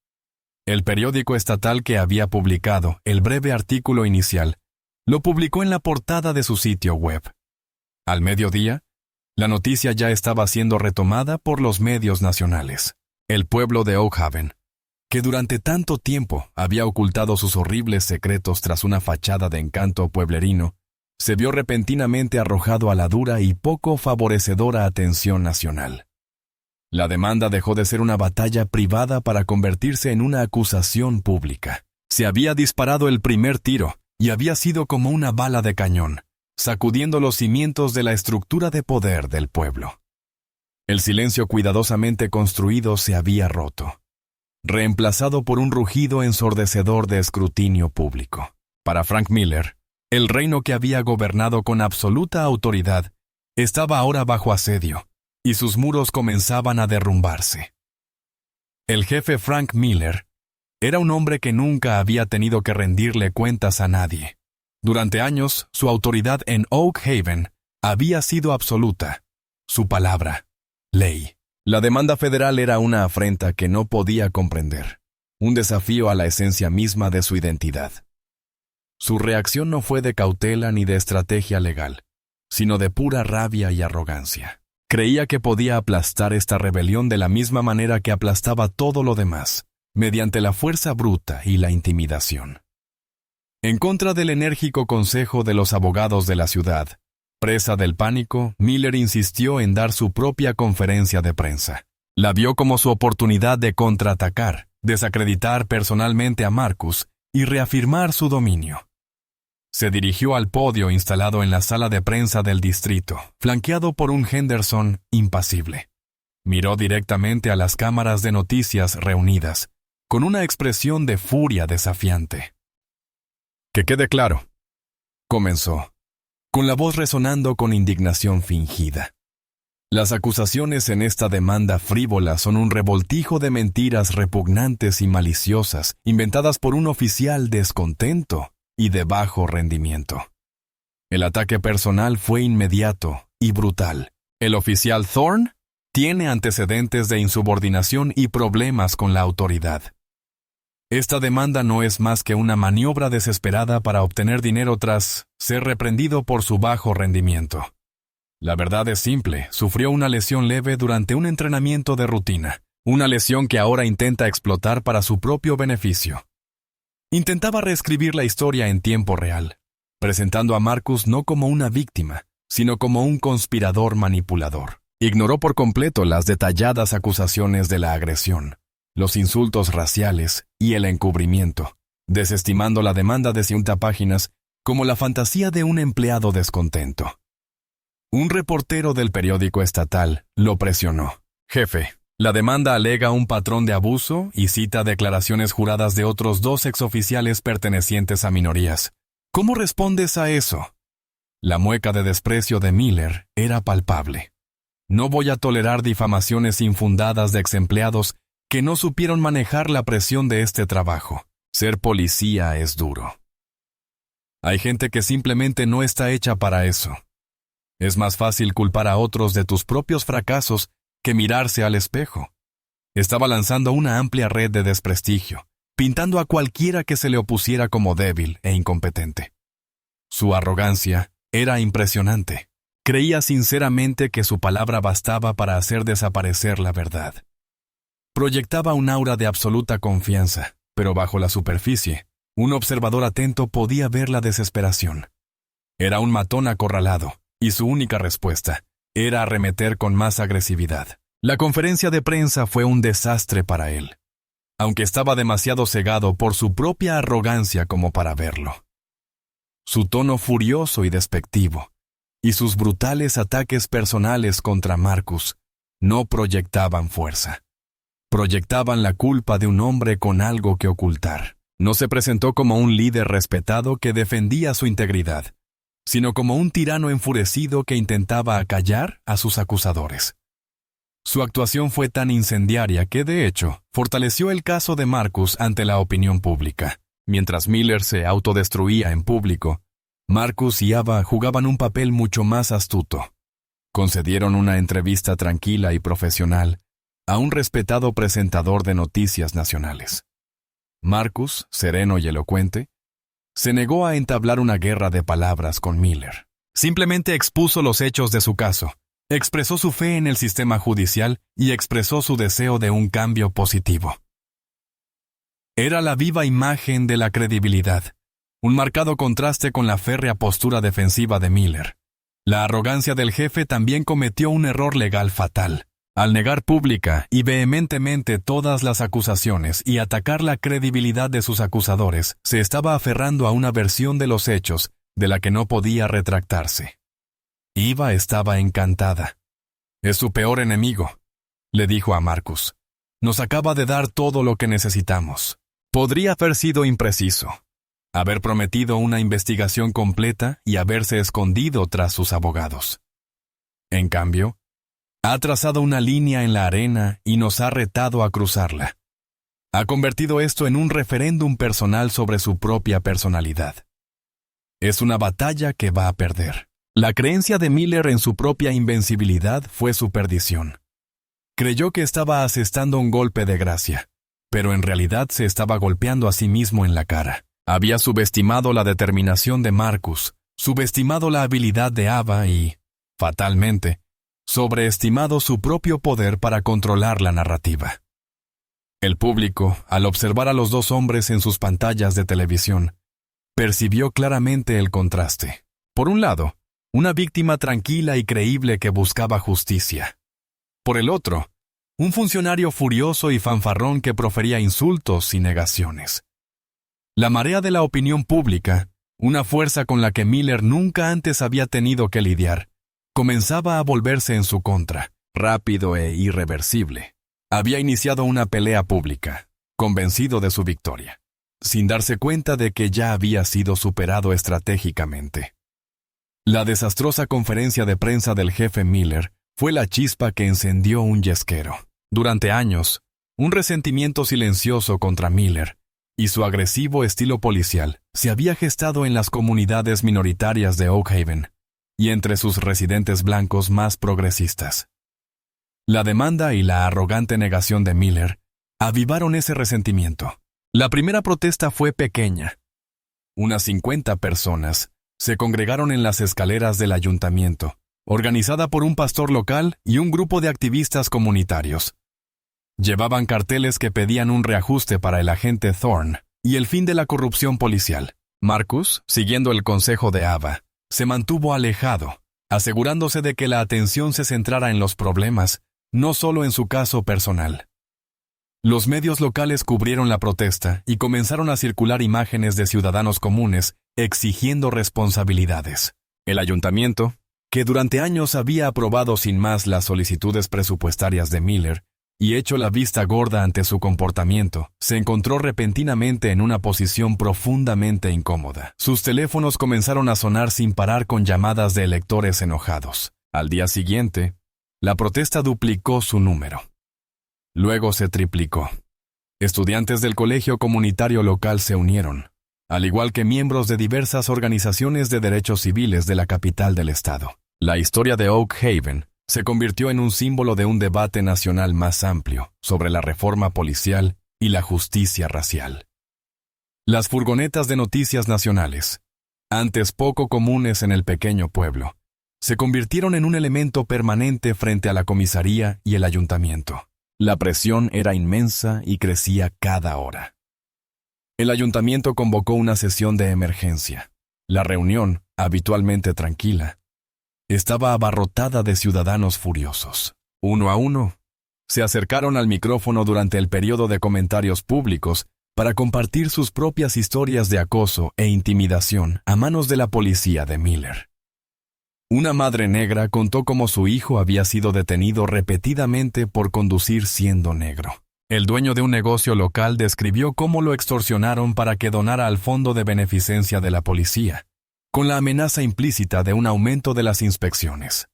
El periódico estatal que había publicado el breve artículo inicial lo publicó en la portada de su sitio web. Al mediodía, la noticia ya estaba siendo retomada por los medios nacionales. El pueblo de Oak Haven, que durante tanto tiempo había ocultado sus horribles secretos tras una fachada de encanto pueblerino, se vio repentinamente arrojado a la dura y poco favorecedora atención nacional. La demanda dejó de ser una batalla privada para convertirse en una acusación pública. Se había disparado el primer tiro y había sido como una bala de cañón, sacudiendo los cimientos de la estructura de poder del pueblo. El silencio cuidadosamente construido se había roto, reemplazado por un rugido ensordecedor de escrutinio público. Para Frank Miller, el reino que había gobernado con absoluta autoridad estaba ahora bajo asedio, y sus muros comenzaban a derrumbarse. El jefe Frank Miller era un hombre que nunca había tenido que rendirle cuentas a nadie. Durante años, su autoridad en Oak Haven había sido absoluta. Su palabra, ley. La demanda federal era una afrenta que no podía comprender, un desafío a la esencia misma de su identidad. Su reacción no fue de cautela ni de estrategia legal, sino de pura rabia y arrogancia. Creía que podía aplastar esta rebelión de la misma manera que aplastaba todo lo demás, mediante la fuerza bruta y la intimidación. En contra del enérgico consejo de los abogados de la ciudad, presa del pánico, Miller insistió en dar su propia conferencia de prensa. La vio como su oportunidad de contraatacar, desacreditar personalmente a Marcus y reafirmar su dominio. Se dirigió al podio instalado en la sala de prensa del distrito, flanqueado por un Henderson impasible. Miró directamente a las cámaras de noticias reunidas, con una expresión de furia desafiante. «Que quede claro», comenzó, con la voz resonando con indignación fingida. «Las acusaciones en esta demanda frívola son un revoltijo de mentiras repugnantes y maliciosas, inventadas por un oficial descontento y de bajo rendimiento. El ataque personal fue inmediato y brutal. El oficial Thorne tiene antecedentes de insubordinación y problemas con la autoridad. Esta demanda no es más que una maniobra desesperada para obtener dinero tras ser reprendido por su bajo rendimiento. La verdad es simple, sufrió una lesión leve durante un entrenamiento de rutina, una lesión que ahora intenta explotar para su propio beneficio. Intentaba reescribir la historia en tiempo real, presentando a Marcus no como una víctima, sino como un conspirador manipulador. Ignoró por completo las detalladas acusaciones de la agresión, los insultos raciales y el encubrimiento, desestimando la demanda de 50 páginas como la fantasía de un empleado descontento. Un reportero del periódico estatal lo presionó. «Jefe, la demanda alega un patrón de abuso y cita declaraciones juradas de otros 2 exoficiales pertenecientes a minorías. ¿Cómo respondes a eso?» La mueca de desprecio de Miller era palpable. «No voy a tolerar difamaciones infundadas de exempleados que no supieron manejar la presión de este trabajo. Ser policía es duro. Hay gente que simplemente no está hecha para eso. Es más fácil culpar a otros de tus propios fracasos que mirarse al espejo». Estaba lanzando una amplia red de desprestigio, pintando a cualquiera que se le opusiera como débil e incompetente. Su arrogancia era impresionante. Creía sinceramente que su palabra bastaba para hacer desaparecer la verdad. Proyectaba un aura de absoluta confianza, pero bajo la superficie, un observador atento podía ver la desesperación. Era un matón acorralado, y su única respuesta era arremeter con más agresividad. La conferencia de prensa fue un desastre para él, aunque estaba demasiado cegado por su propia arrogancia como para verlo. Su tono furioso y despectivo, y sus brutales ataques personales contra Marcus, no proyectaban fuerza. Proyectaban la culpa de un hombre con algo que ocultar. No se presentó como un líder respetado que defendía su integridad, sino como un tirano enfurecido que intentaba acallar a sus acusadores. Su actuación fue tan incendiaria que, de hecho, fortaleció el caso de Marcus ante la opinión pública. Mientras Miller se autodestruía en público, Marcus y Ava jugaban un papel mucho más astuto. Concedieron una entrevista tranquila y profesional a un respetado presentador de noticias nacionales. Marcus, sereno y elocuente, se negó a entablar una guerra de palabras con Miller. Simplemente expuso los hechos de su caso, expresó su fe en el sistema judicial y expresó su deseo de un cambio positivo. Era la viva imagen de la credibilidad, un marcado contraste con la férrea postura defensiva de Miller. La arrogancia del jefe también cometió un error legal fatal. Al negar pública y vehementemente todas las acusaciones y atacar la credibilidad de sus acusadores, se estaba aferrando a una versión de los hechos de la que no podía retractarse. Eva estaba encantada. «Es su peor enemigo», le dijo a Marcus. «Nos acaba de dar todo lo que necesitamos. Podría haber sido impreciso, haber prometido una investigación completa y haberse escondido tras sus abogados. En cambio, ha trazado una línea en la arena y nos ha retado a cruzarla. Ha convertido esto en un referéndum personal sobre su propia personalidad. Es una batalla que va a perder». La creencia de Miller en su propia invencibilidad fue su perdición. Creyó que estaba asestando un golpe de gracia, pero en realidad se estaba golpeando a sí mismo en la cara. Había subestimado la determinación de Marcus, subestimado la habilidad de Ava y, fatalmente, sobreestimado su propio poder para controlar la narrativa. El público, al observar a los 2 hombres en sus pantallas de televisión, percibió claramente el contraste. Por un lado, una víctima tranquila y creíble que buscaba justicia. Por el otro, un funcionario furioso y fanfarrón que profería insultos y negaciones. La marea de la opinión pública Una fuerza con la que Miller nunca antes había tenido que lidiar, comenzaba a volverse en su contra, rápido e irreversible. Había iniciado una pelea pública, convencido de su victoria, sin darse cuenta de que ya había sido superado estratégicamente. La desastrosa conferencia de prensa del jefe Miller fue la chispa que encendió un yesquero. Durante años, un resentimiento silencioso contra Miller y su agresivo estilo policial se había gestado en las comunidades minoritarias de Oak Haven y entre sus residentes blancos más progresistas. La demanda y la arrogante negación de Miller avivaron ese resentimiento. La primera protesta fue pequeña. Unas 50 personas se congregaron en las escaleras del ayuntamiento, organizada por un pastor local y un grupo de activistas comunitarios. Llevaban carteles que pedían un reajuste para el agente Thorne y el fin de la corrupción policial. Marcus, siguiendo el consejo de Ava, se mantuvo alejado, asegurándose de que la atención se centrara en los problemas, no solo en su caso personal. Los medios locales cubrieron la protesta y comenzaron a circular imágenes de ciudadanos comunes exigiendo responsabilidades. El ayuntamiento, que durante años había aprobado sin más las solicitudes presupuestarias de Miller y hecho la vista gorda ante su comportamiento, se encontró repentinamente en una posición profundamente incómoda. Sus teléfonos comenzaron a sonar sin parar con llamadas de electores enojados. Al día siguiente, la protesta duplicó su número. Luego se triplicó. Estudiantes del colegio comunitario local se unieron, al igual que miembros de diversas organizaciones de derechos civiles de la capital del estado. La historia de Oak Haven se convirtió en un símbolo de un debate nacional más amplio sobre la reforma policial y la justicia racial. Las furgonetas de noticias nacionales, antes poco comunes en el pequeño pueblo, se convirtieron en un elemento permanente frente a la comisaría y el ayuntamiento. La presión era inmensa y crecía cada hora. El ayuntamiento convocó una sesión de emergencia. La reunión, habitualmente tranquila, estaba abarrotada de ciudadanos furiosos. Uno a uno, se acercaron al micrófono durante el periodo de comentarios públicos para compartir sus propias historias de acoso e intimidación a manos de la policía de Miller. Una madre negra contó cómo su hijo había sido detenido repetidamente por conducir siendo negro. El dueño de un negocio local describió cómo lo extorsionaron para que donara al fondo de beneficencia de la policía, con la amenaza implícita de un aumento de las inspecciones.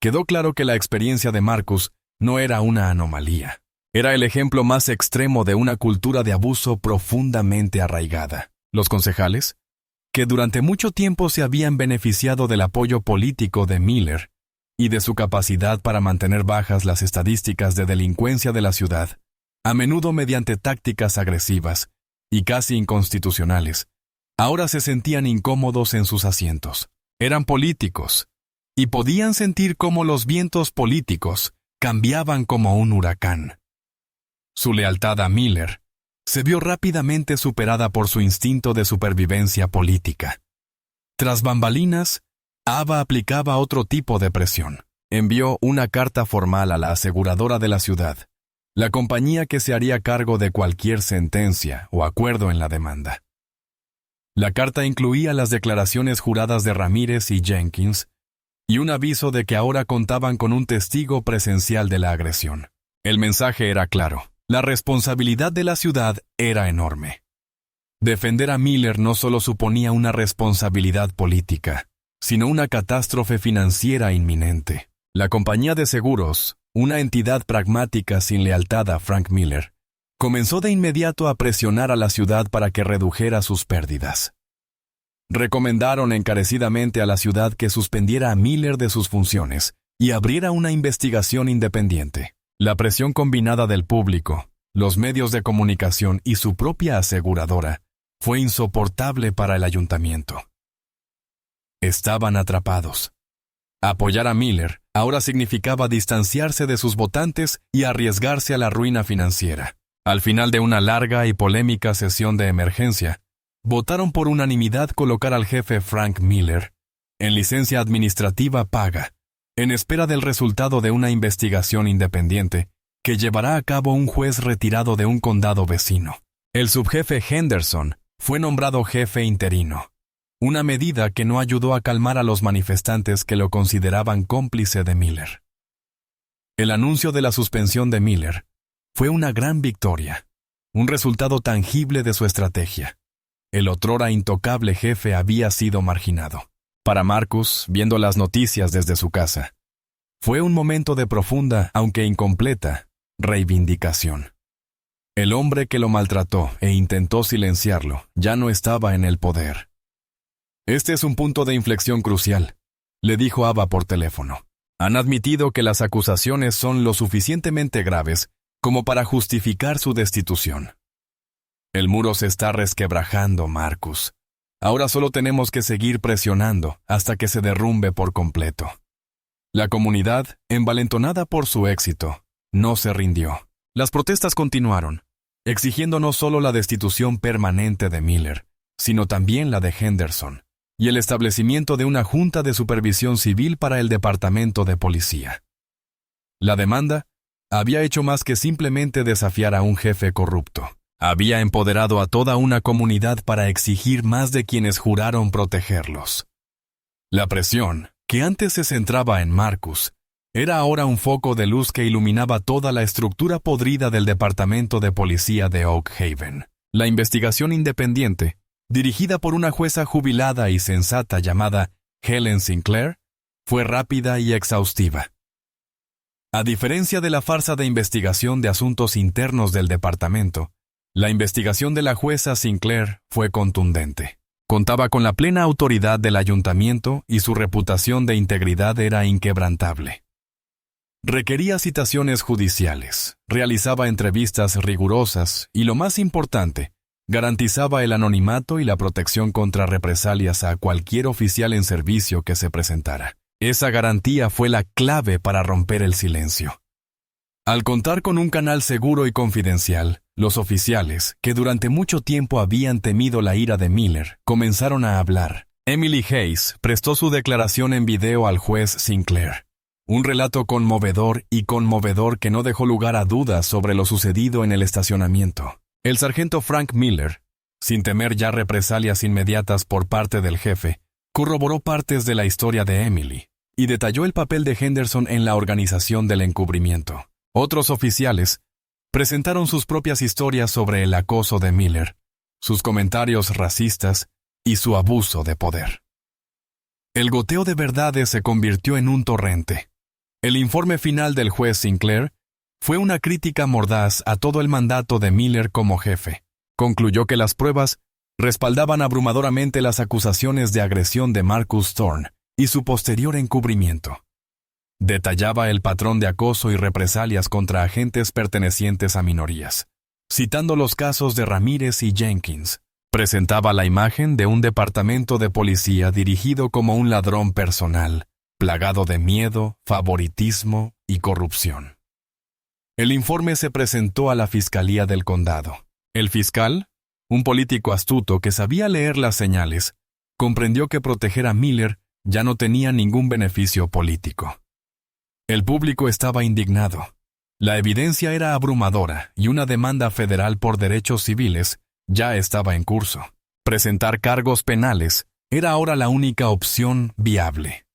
Quedó claro que la experiencia de Marcus no era una anomalía. Era el ejemplo más extremo de una cultura de abuso profundamente arraigada. Los concejales, que durante mucho tiempo se habían beneficiado del apoyo político de Miller y de su capacidad para mantener bajas las estadísticas de delincuencia de la ciudad, a menudo mediante tácticas agresivas y casi inconstitucionales, ahora se sentían incómodos en sus asientos. Eran políticos, y podían sentir cómo los vientos políticos cambiaban como un huracán. Su lealtad a Miller se vio rápidamente superada por su instinto de supervivencia política. Tras bambalinas, Ava aplicaba otro tipo de presión. Envió una carta formal a la aseguradora de la ciudad, la compañía que se haría cargo de cualquier sentencia o acuerdo en la demanda. La carta incluía las declaraciones juradas de Ramírez y Jenkins y un aviso de que ahora contaban con un testigo presencial de la agresión. El mensaje era claro. La responsabilidad de la ciudad era enorme. Defender a Miller no solo suponía una responsabilidad política, sino una catástrofe financiera inminente. La compañía de seguros, una entidad pragmática sin lealtad a Frank Miller, comenzó de inmediato a presionar a la ciudad para que redujera sus pérdidas. Recomendaron encarecidamente a la ciudad que suspendiera a Miller de sus funciones y abriera una investigación independiente. La presión combinada del público, los medios de comunicación y su propia aseguradora fue insoportable para el ayuntamiento. Estaban atrapados. Apoyar a Miller ahora significaba distanciarse de sus votantes y arriesgarse a la ruina financiera. Al final de una larga y polémica sesión de emergencia, votaron por unanimidad colocar al jefe Frank Miller en licencia administrativa paga, en espera del resultado de una investigación independiente que llevará a cabo un juez retirado de un condado vecino. El subjefe Henderson fue nombrado jefe interino. una medida que no ayudó a calmar a los manifestantes que lo consideraban cómplice de Miller. El anuncio de la suspensión de Miller fue una gran victoria, un resultado tangible de su estrategia. El otrora intocable jefe había sido marginado. Para Marcus, viendo las noticias desde su casa, fue un momento de profunda, aunque incompleta, reivindicación. El hombre que lo maltrató e intentó silenciarlo ya no estaba en el poder. Este es un punto de inflexión crucial, le dijo Ava por teléfono. Han admitido que las acusaciones son lo suficientemente graves como para justificar su destitución. El muro se está resquebrajando, Marcus. Ahora solo tenemos que seguir presionando hasta que se derrumbe por completo. La comunidad, envalentonada por su éxito, no se rindió. Las protestas continuaron, exigiendo no solo la destitución permanente de Miller, sino también la de Henderson, y el establecimiento de una junta de supervisión civil para el departamento de policía. La demanda había hecho más que simplemente desafiar a un jefe corrupto. Había empoderado a toda una comunidad para exigir más de quienes juraron protegerlos. La presión, que antes se centraba en Marcus, era ahora un foco de luz que iluminaba toda la estructura podrida del departamento de policía de Oak Haven. La investigación independiente, dirigida por una jueza jubilada y sensata llamada Helen Sinclair, fue rápida y exhaustiva. A diferencia de la farsa de investigación de asuntos internos del departamento, la investigación de la jueza Sinclair fue contundente. Contaba con la plena autoridad del ayuntamiento y su reputación de integridad era inquebrantable. Requería citaciones judiciales, realizaba entrevistas rigurosas y, lo más importante, garantizaba el anonimato y la protección contra represalias a cualquier oficial en servicio que se presentara. Esa garantía fue la clave para romper el silencio. Al contar con un canal seguro y confidencial, los oficiales, que durante mucho tiempo habían temido la ira de Miller, comenzaron a hablar. Emily Hayes prestó su declaración en video al juez Sinclair. Un relato conmovedor que no dejó lugar a dudas sobre lo sucedido en el estacionamiento. El sargento Frank Miller, sin temer ya represalias inmediatas por parte del jefe, corroboró partes de la historia de Emily y detalló el papel de Henderson en la organización del encubrimiento. Otros oficiales presentaron sus propias historias sobre el acoso de Miller, sus comentarios racistas y su abuso de poder. El goteo de verdades se convirtió en un torrente. El informe final del juez Sinclair fue una crítica mordaz a todo el mandato de Miller como jefe. Concluyó que las pruebas respaldaban abrumadoramente las acusaciones de agresión de Marcus Thorne y su posterior encubrimiento. Detallaba el patrón de acoso y represalias contra agentes pertenecientes a minorías. Citando los casos de Ramírez y Jenkins, presentaba la imagen de un departamento de policía dirigido como un ladrón personal, plagado de miedo, favoritismo y corrupción. El informe se presentó a la Fiscalía del Condado. El fiscal, un político astuto que sabía leer las señales, comprendió que proteger a Miller ya no tenía ningún beneficio político. El público estaba indignado. La evidencia era abrumadora y una demanda federal por derechos civiles ya estaba en curso. Presentar cargos penales era ahora la única opción viable.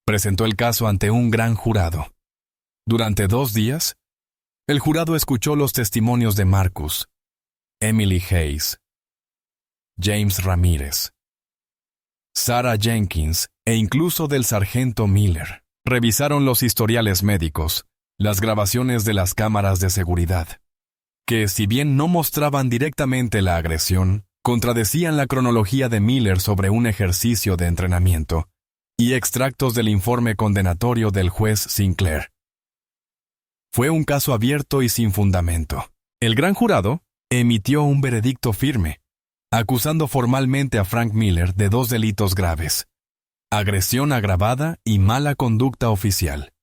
Presentó el caso ante un gran jurado. Durante 2 días, el jurado escuchó los testimonios de Marcus, Emily Hayes, James Ramírez, Sarah Jenkins e incluso del sargento Miller. Revisaron los historiales médicos, las grabaciones de las cámaras de seguridad, que, si bien no mostraban directamente la agresión, contradecían la cronología de Miller sobre un ejercicio de entrenamiento, y extractos del informe condenatorio del juez Sinclair. Fue un caso abierto y sin fundamento. El gran jurado emitió un veredicto firme, acusando formalmente a Frank Miller de 2 delitos graves: agresión agravada y mala conducta oficial.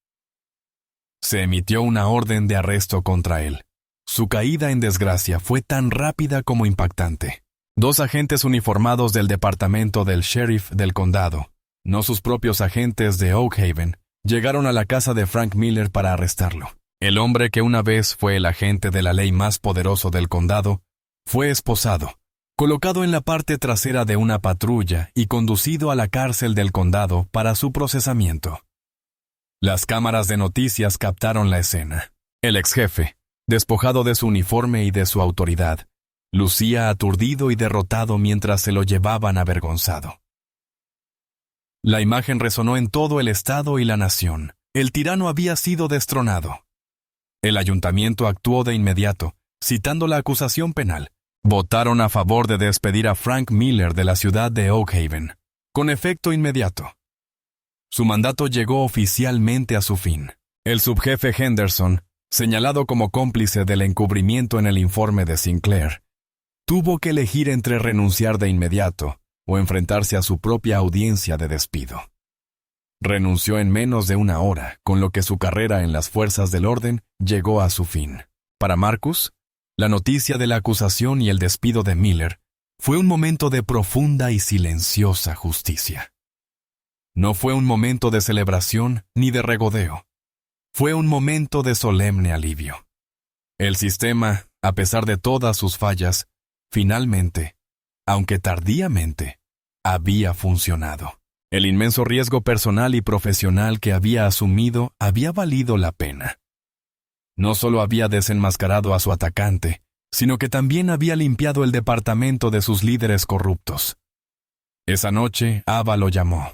Se emitió una orden de arresto contra él. Su caída en desgracia fue tan rápida como impactante. 2 agentes uniformados del departamento del sheriff del condado, no sus propios agentes de Oak Haven, llegaron a la casa de Frank Miller para arrestarlo. El hombre que una vez fue el agente de la ley más poderoso del condado fue esposado colocado en la parte trasera de una patrulla y conducido a la cárcel del condado para su procesamiento. Las cámaras de noticias captaron la escena. El ex jefe, despojado de su uniforme y de su autoridad, lucía aturdido y derrotado mientras se lo llevaban avergonzado. La imagen resonó en todo el estado y la nación. El tirano había sido destronado. El ayuntamiento actuó de inmediato, citando la acusación penal. Votaron a favor de despedir a Frank Miller de la ciudad de Oak Haven, con efecto inmediato. Su mandato llegó oficialmente a su fin. El subjefe Henderson, señalado como cómplice del encubrimiento en el informe de Sinclair, tuvo que elegir entre renunciar de inmediato o enfrentarse a su propia audiencia de despido. Renunció en menos de una hora, con lo que su carrera en las fuerzas del orden llegó a su fin. Para Marcus, la noticia de la acusación y el despido de Miller fue un momento de profunda y silenciosa justicia. No fue un momento de celebración ni de regodeo. Fue un momento de solemne alivio. El sistema, a pesar de todas sus fallas, finalmente, aunque tardíamente, había funcionado. El inmenso riesgo personal y profesional que había asumido había valido la pena. No solo había desenmascarado a su atacante, sino que también había limpiado el departamento de sus líderes corruptos. Esa noche, Ava lo llamó.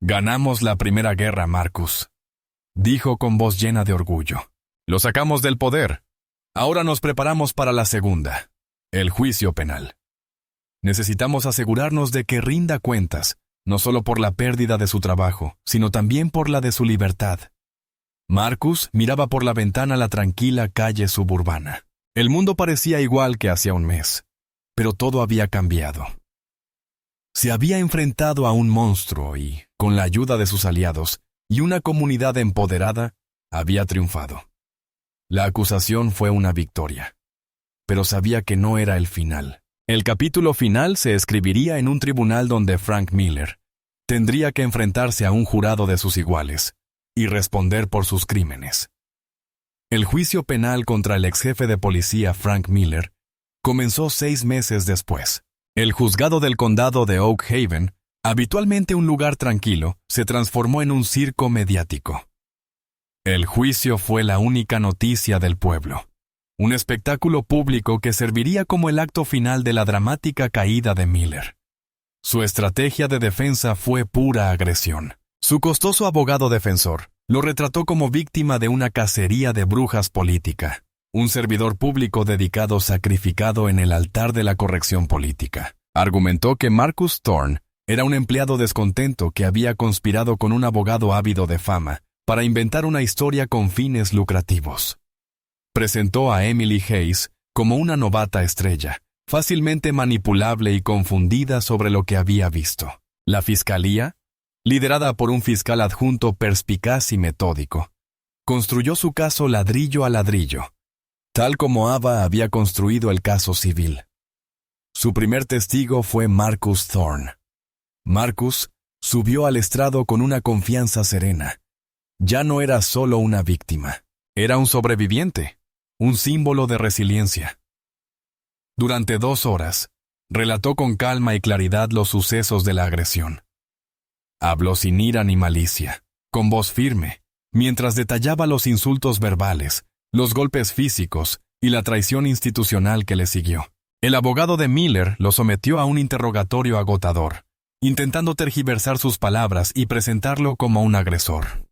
«Ganamos la primera guerra, Marcus», dijo con voz llena de orgullo. «Lo sacamos del poder. Ahora nos preparamos para la segunda, el juicio penal. Necesitamos asegurarnos de que rinda cuentas, no solo por la pérdida de su trabajo, sino también por la de su libertad». Marcus miraba por la ventana la tranquila calle suburbana. El mundo parecía igual que hacía un mes, pero todo había cambiado. Se había enfrentado a un monstruo y, con la ayuda de sus aliados y una comunidad empoderada, había triunfado. La acusación fue una victoria, pero sabía que no era el final. El capítulo final se escribiría en un tribunal donde Frank Miller tendría que enfrentarse a un jurado de sus iguales y responder por sus crímenes. El juicio penal contra el ex jefe de policía Frank Miller comenzó 6 meses después. El juzgado del condado de Oak Haven, habitualmente un lugar tranquilo, se transformó en un circo mediático. El juicio fue la única noticia del pueblo. Un espectáculo público que serviría como el acto final de la dramática caída de Miller. Su estrategia de defensa fue pura agresión. Su costoso abogado defensor lo retrató como víctima de una cacería de brujas política, un servidor público dedicado sacrificado en el altar de la corrección política. Argumentó que Marcus Thorne era un empleado descontento que había conspirado con un abogado ávido de fama para inventar una historia con fines lucrativos. Presentó a Emily Hayes como una novata estrella, fácilmente manipulable y confundida sobre lo que había visto. La fiscalía, liderada por un fiscal adjunto perspicaz y metódico, construyó su caso ladrillo a ladrillo, tal como Ava había construido el caso civil. Su primer testigo fue Marcus Thorne. Marcus subió al estrado con una confianza serena. Ya no era solo una víctima, era un sobreviviente, un símbolo de resiliencia. Durante 2 horas, relató con calma y claridad los sucesos de la agresión. Habló sin ira ni malicia, con voz firme, mientras detallaba los insultos verbales, los golpes físicos y la traición institucional que le siguió. El abogado de Miller lo sometió a un interrogatorio agotador, intentando tergiversar sus palabras y presentarlo como un agresor.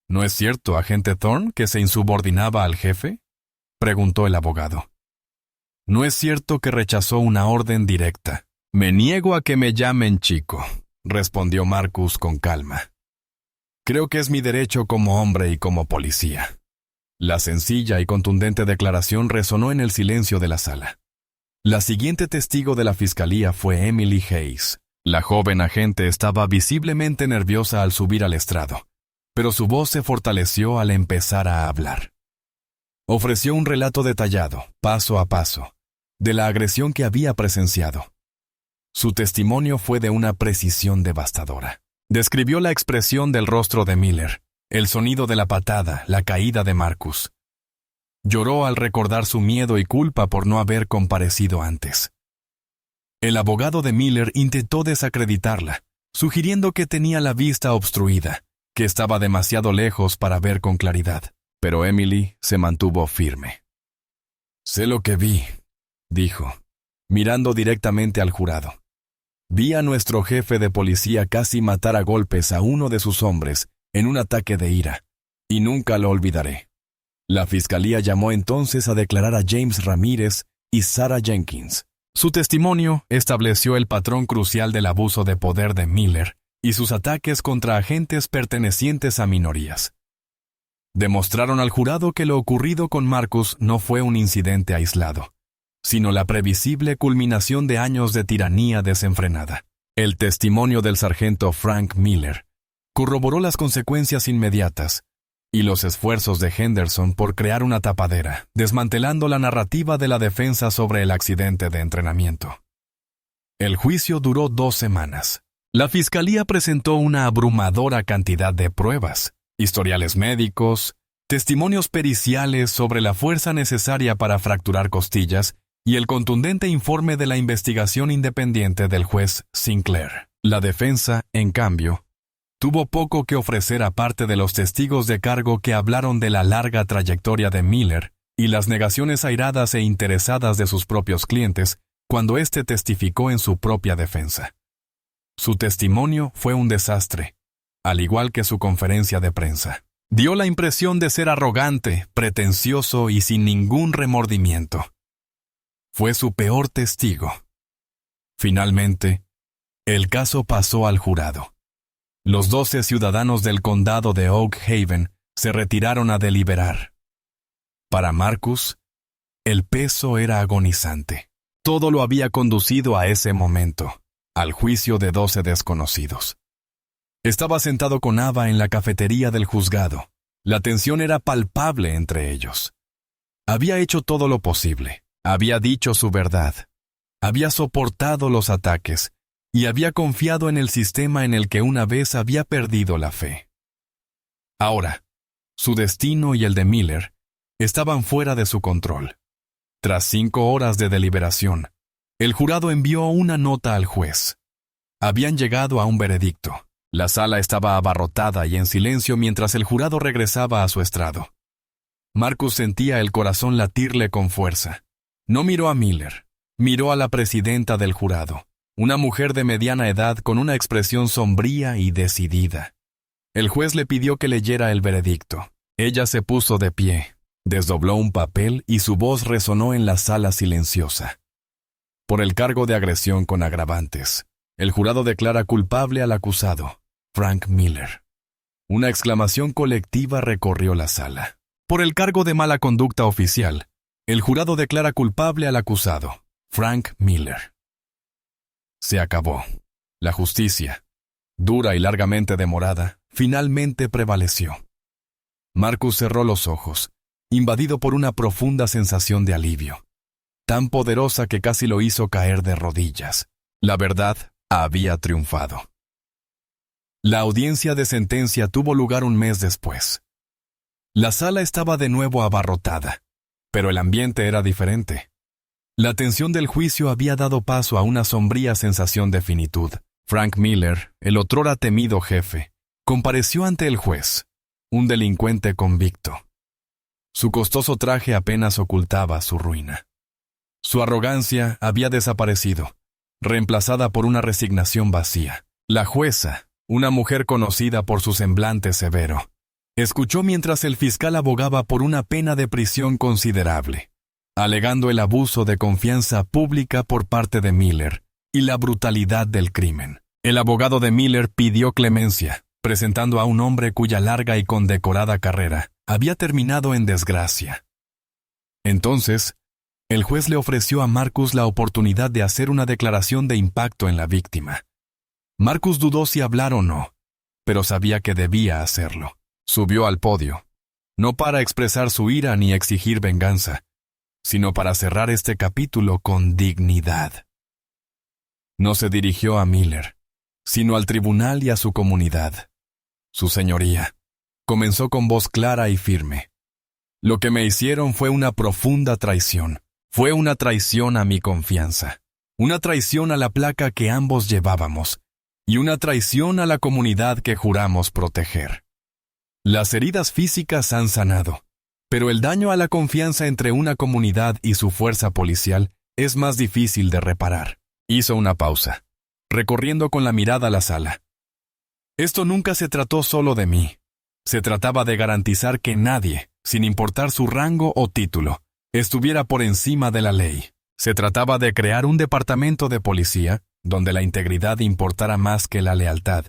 ¿No es cierto, agente Thorne, que se insubordinaba al jefe?, preguntó el abogado. ¿No es cierto que rechazó una orden directa? Me niego a que me llamen chico, respondió Marcus con calma. Creo que es mi derecho como hombre y como policía. La sencilla y contundente declaración resonó en el silencio de la sala. La siguiente testigo de la fiscalía fue Emily Hayes. La joven agente estaba visiblemente nerviosa al subir al estrado, pero su voz se fortaleció al empezar a hablar. Ofreció un relato detallado, paso a paso, de la agresión que había presenciado. Su testimonio fue de una precisión devastadora. Describió la expresión del rostro de Miller, el sonido de la patada, la caída de Marcus. Lloró al recordar su miedo y culpa por no haber comparecido antes. El abogado de Miller intentó desacreditarla, sugiriendo que tenía la vista obstruida, que estaba demasiado lejos para ver con claridad. Pero Emily se mantuvo firme. «Sé lo que vi», dijo, mirando directamente al jurado. «Vi a nuestro jefe de policía casi matar a golpes a uno de sus hombres en un ataque de ira, y nunca lo olvidaré». La fiscalía llamó entonces a declarar a James Ramírez y Sarah Jenkins. Su testimonio estableció el patrón crucial del abuso de poder de Miller y sus ataques contra agentes pertenecientes a minorías. Demostraron al jurado que lo ocurrido con Marcus no fue un incidente aislado, sino la previsible culminación de años de tiranía desenfrenada. El testimonio del sargento Frank Miller corroboró las consecuencias inmediatas y los esfuerzos de Henderson por crear una tapadera, desmantelando la narrativa de la defensa sobre el accidente de entrenamiento. El juicio duró 2 semanas. La fiscalía presentó una abrumadora cantidad de pruebas, historiales médicos, testimonios periciales sobre la fuerza necesaria para fracturar costillas y el contundente informe de la investigación independiente del juez Sinclair. La defensa, en cambio, tuvo poco que ofrecer aparte de los testigos de cargo que hablaron de la larga trayectoria de Miller y las negaciones airadas e interesadas de sus propios clientes cuando éste testificó en su propia defensa. Su testimonio fue un desastre, al igual que su conferencia de prensa. Dio la impresión de ser arrogante, pretencioso y sin ningún remordimiento. Fue su peor testigo. Finalmente, el caso pasó al jurado. Los 12 ciudadanos del condado de Oak Haven se retiraron a deliberar. Para Marcus, el peso era agonizante. Todo lo había conducido a ese momento, al juicio de 12 desconocidos. Estaba sentado con Ava en la cafetería del juzgado. La tensión era palpable entre ellos. Había hecho todo lo posible. Había dicho su verdad. Había soportado los ataques y había confiado en el sistema en el que una vez había perdido la fe. Ahora, su destino y el de Miller estaban fuera de su control. Tras 5 horas de deliberación, el jurado envió una nota al juez. Habían llegado a un veredicto. La sala estaba abarrotada y en silencio mientras el jurado regresaba a su estrado. Marcus sentía el corazón latirle con fuerza. No miró a Miller, miró a la presidenta del jurado, una mujer de mediana edad con una expresión sombría y decidida. El juez le pidió que leyera el veredicto. Ella se puso de pie, desdobló un papel y su voz resonó en la sala silenciosa. Por el cargo de agresión con agravantes, el jurado declara culpable al acusado, Frank Miller. Una exclamación colectiva recorrió la sala. Por el cargo de mala conducta oficial, el jurado declara culpable al acusado, Frank Miller. Se acabó. La justicia, dura y largamente demorada, finalmente prevaleció. Marcus cerró los ojos, invadido por una profunda sensación de alivio, tan poderosa que casi lo hizo caer de rodillas. La verdad había triunfado. La audiencia de sentencia tuvo lugar un mes después. La sala estaba de nuevo abarrotada, pero el ambiente era diferente. La tensión del juicio había dado paso a una sombría sensación de finitud. Frank Miller, el otrora temido jefe, compareció ante el juez, un delincuente convicto. Su costoso traje apenas ocultaba su ruina. Su arrogancia había desaparecido, reemplazada por una resignación vacía. La jueza, una mujer conocida por su semblante severo, escuchó mientras el fiscal abogaba por una pena de prisión considerable, alegando el abuso de confianza pública por parte de Miller y la brutalidad del crimen. El abogado de Miller pidió clemencia, presentando a un hombre cuya larga y condecorada carrera había terminado en desgracia. Entonces, el juez le ofreció a Marcus la oportunidad de hacer una declaración de impacto en la víctima. Marcus dudó si hablar o no, pero sabía que debía hacerlo. Subió al podio, no para expresar su ira ni exigir venganza, sino para cerrar este capítulo con dignidad. No se dirigió a Miller, sino al tribunal y a su comunidad. Su señoría, comenzó con voz clara y firme. Lo que me hicieron fue una profunda traición. Fue una traición a mi confianza. una traición a la placa que ambos llevábamos, y una traición a la comunidad que juramos proteger. Las heridas físicas han sanado, pero el daño a la confianza entre una comunidad y su fuerza policial es más difícil de reparar. Hizo una pausa, recorriendo con la mirada la sala. Esto nunca se trató solo de mí. Se trataba de garantizar que nadie, sin importar su rango o título, estuviera por encima de la ley. Se trataba de crear un departamento de policía donde la integridad importara más que la lealtad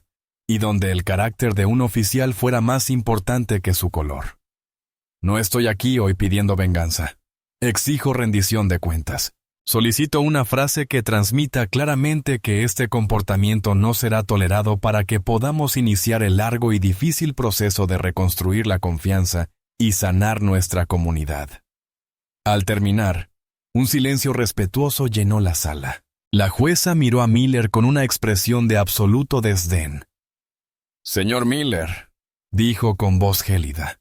y donde el carácter de un oficial fuera más importante que su color. No estoy aquí hoy pidiendo venganza. Exijo rendición de cuentas. Solicito una frase que transmita claramente que este comportamiento no será tolerado para que podamos iniciar el largo y difícil proceso de reconstruir la confianza y sanar nuestra comunidad. Al terminar, un silencio respetuoso llenó la sala. La jueza miró a Miller con una expresión de absoluto desdén. «Señor Miller», dijo con voz gélida,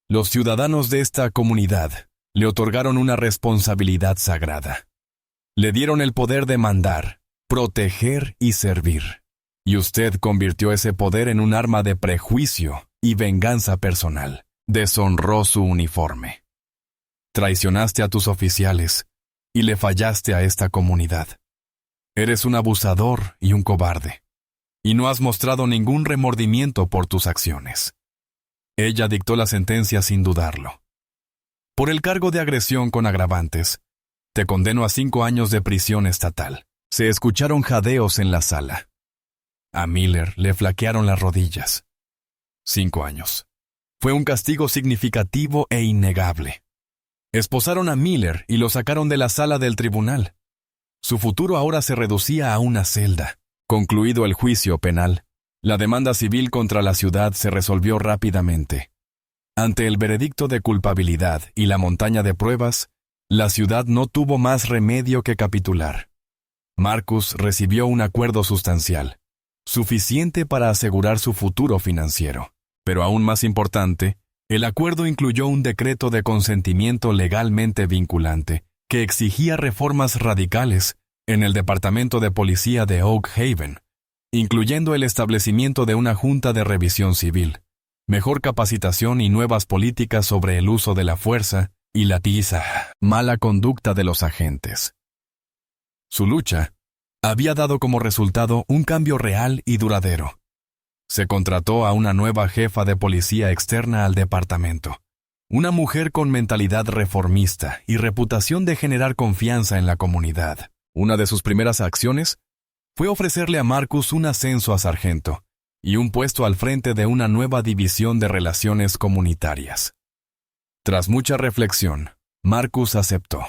«los ciudadanos de esta comunidad le otorgaron una responsabilidad sagrada. Le dieron el poder de mandar, proteger y servir. Y usted convirtió ese poder en un arma de prejuicio y venganza personal. Deshonró su uniforme. Traicionaste a tus oficiales y le fallaste a esta comunidad. Eres un abusador y un cobarde, y no has mostrado ningún remordimiento por tus acciones». Ella dictó la sentencia sin dudarlo. «Por el cargo de agresión con agravantes, te condeno a 5 años de prisión estatal». Se escucharon jadeos en la sala. A Miller le flaquearon las rodillas. 5 años. Fue un castigo significativo e innegable. Esposaron a Miller y lo sacaron de la sala del tribunal. Su futuro ahora se reducía a una celda. Concluido el juicio penal, la demanda civil contra la ciudad se resolvió rápidamente. Ante el veredicto de culpabilidad y la montaña de pruebas, la ciudad no tuvo más remedio que capitular. Marcus recibió un acuerdo sustancial, suficiente para asegurar su futuro financiero. Pero aún más importante, el acuerdo incluyó un decreto de consentimiento legalmente vinculante que exigía reformas radicales en el Departamento de Policía de Oak Haven, incluyendo el establecimiento de una junta de revisión civil, mejor capacitación y nuevas políticas sobre el uso de la fuerza y la mala conducta de los agentes. Su lucha había dado como resultado un cambio real y duradero. Se contrató a una nueva jefa de policía externa al departamento, una mujer con mentalidad reformista y reputación de generar confianza en la comunidad. Una de sus primeras acciones fue ofrecerle a Marcus un ascenso a sargento y un puesto al frente de una nueva división de relaciones comunitarias. Tras mucha reflexión, Marcus aceptó.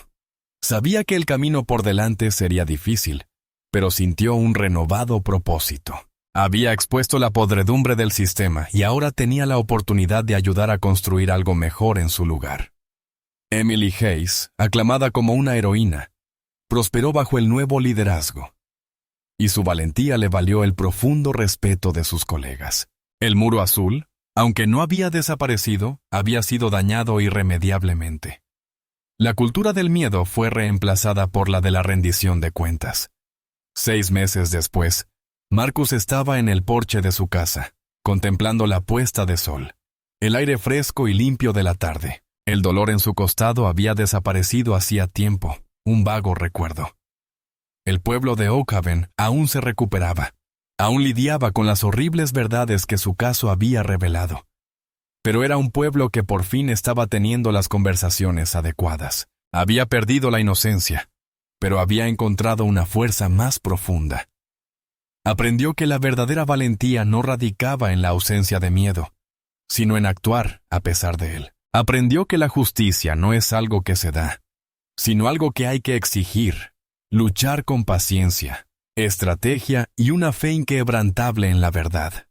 Sabía que el camino por delante sería difícil, pero sintió un renovado propósito. Había expuesto la podredumbre del sistema y ahora tenía la oportunidad de ayudar a construir algo mejor en su lugar. Emily Hayes, aclamada como una heroína, prosperó bajo el nuevo liderazgo, y su valentía le valió el profundo respeto de sus colegas. El muro azul, aunque no había desaparecido, había sido dañado irremediablemente. La cultura del miedo fue reemplazada por la de la rendición de cuentas. 6 meses después, Marcus estaba en el porche de su casa, contemplando la puesta de sol, el aire fresco y limpio de la tarde. El dolor en su costado había desaparecido hacía tiempo, un vago recuerdo. El pueblo de Oak Haven aún se recuperaba, aún lidiaba con las horribles verdades que su caso había revelado. Pero era un pueblo que por fin estaba teniendo las conversaciones adecuadas. Había perdido la inocencia, pero había encontrado una fuerza más profunda. Aprendió que la verdadera valentía no radicaba en la ausencia de miedo, sino en actuar a pesar de él. Aprendió que la justicia no es algo que se da, sino algo que hay que exigir, luchar con paciencia, estrategia y una fe inquebrantable en la verdad.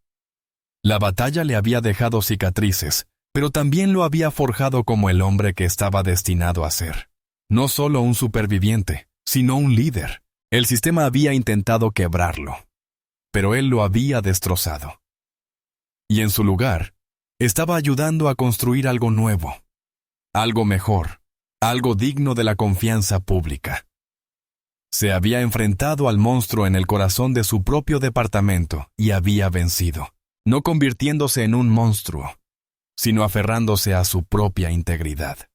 La batalla le había dejado cicatrices, pero también lo había forjado como el hombre que estaba destinado a ser. No solo un superviviente, sino un líder. El sistema había intentado quebrarlo, pero él lo había destrozado. Y en su lugar, estaba ayudando a construir algo nuevo, algo mejor, algo digno de la confianza pública. Se había enfrentado al monstruo en el corazón de su propio departamento y había vencido, no convirtiéndose en un monstruo, sino aferrándose a su propia integridad.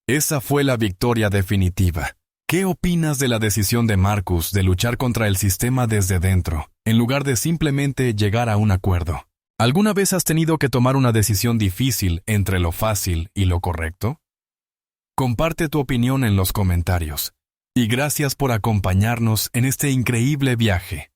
Esa fue la victoria definitiva. ¿Qué opinas de la decisión de Marcus de luchar contra el sistema desde dentro, en lugar de simplemente llegar a un acuerdo? ¿Alguna vez has tenido que tomar una decisión difícil entre lo fácil y lo correcto? Comparte tu opinión en los comentarios. Y gracias por acompañarnos en este increíble viaje.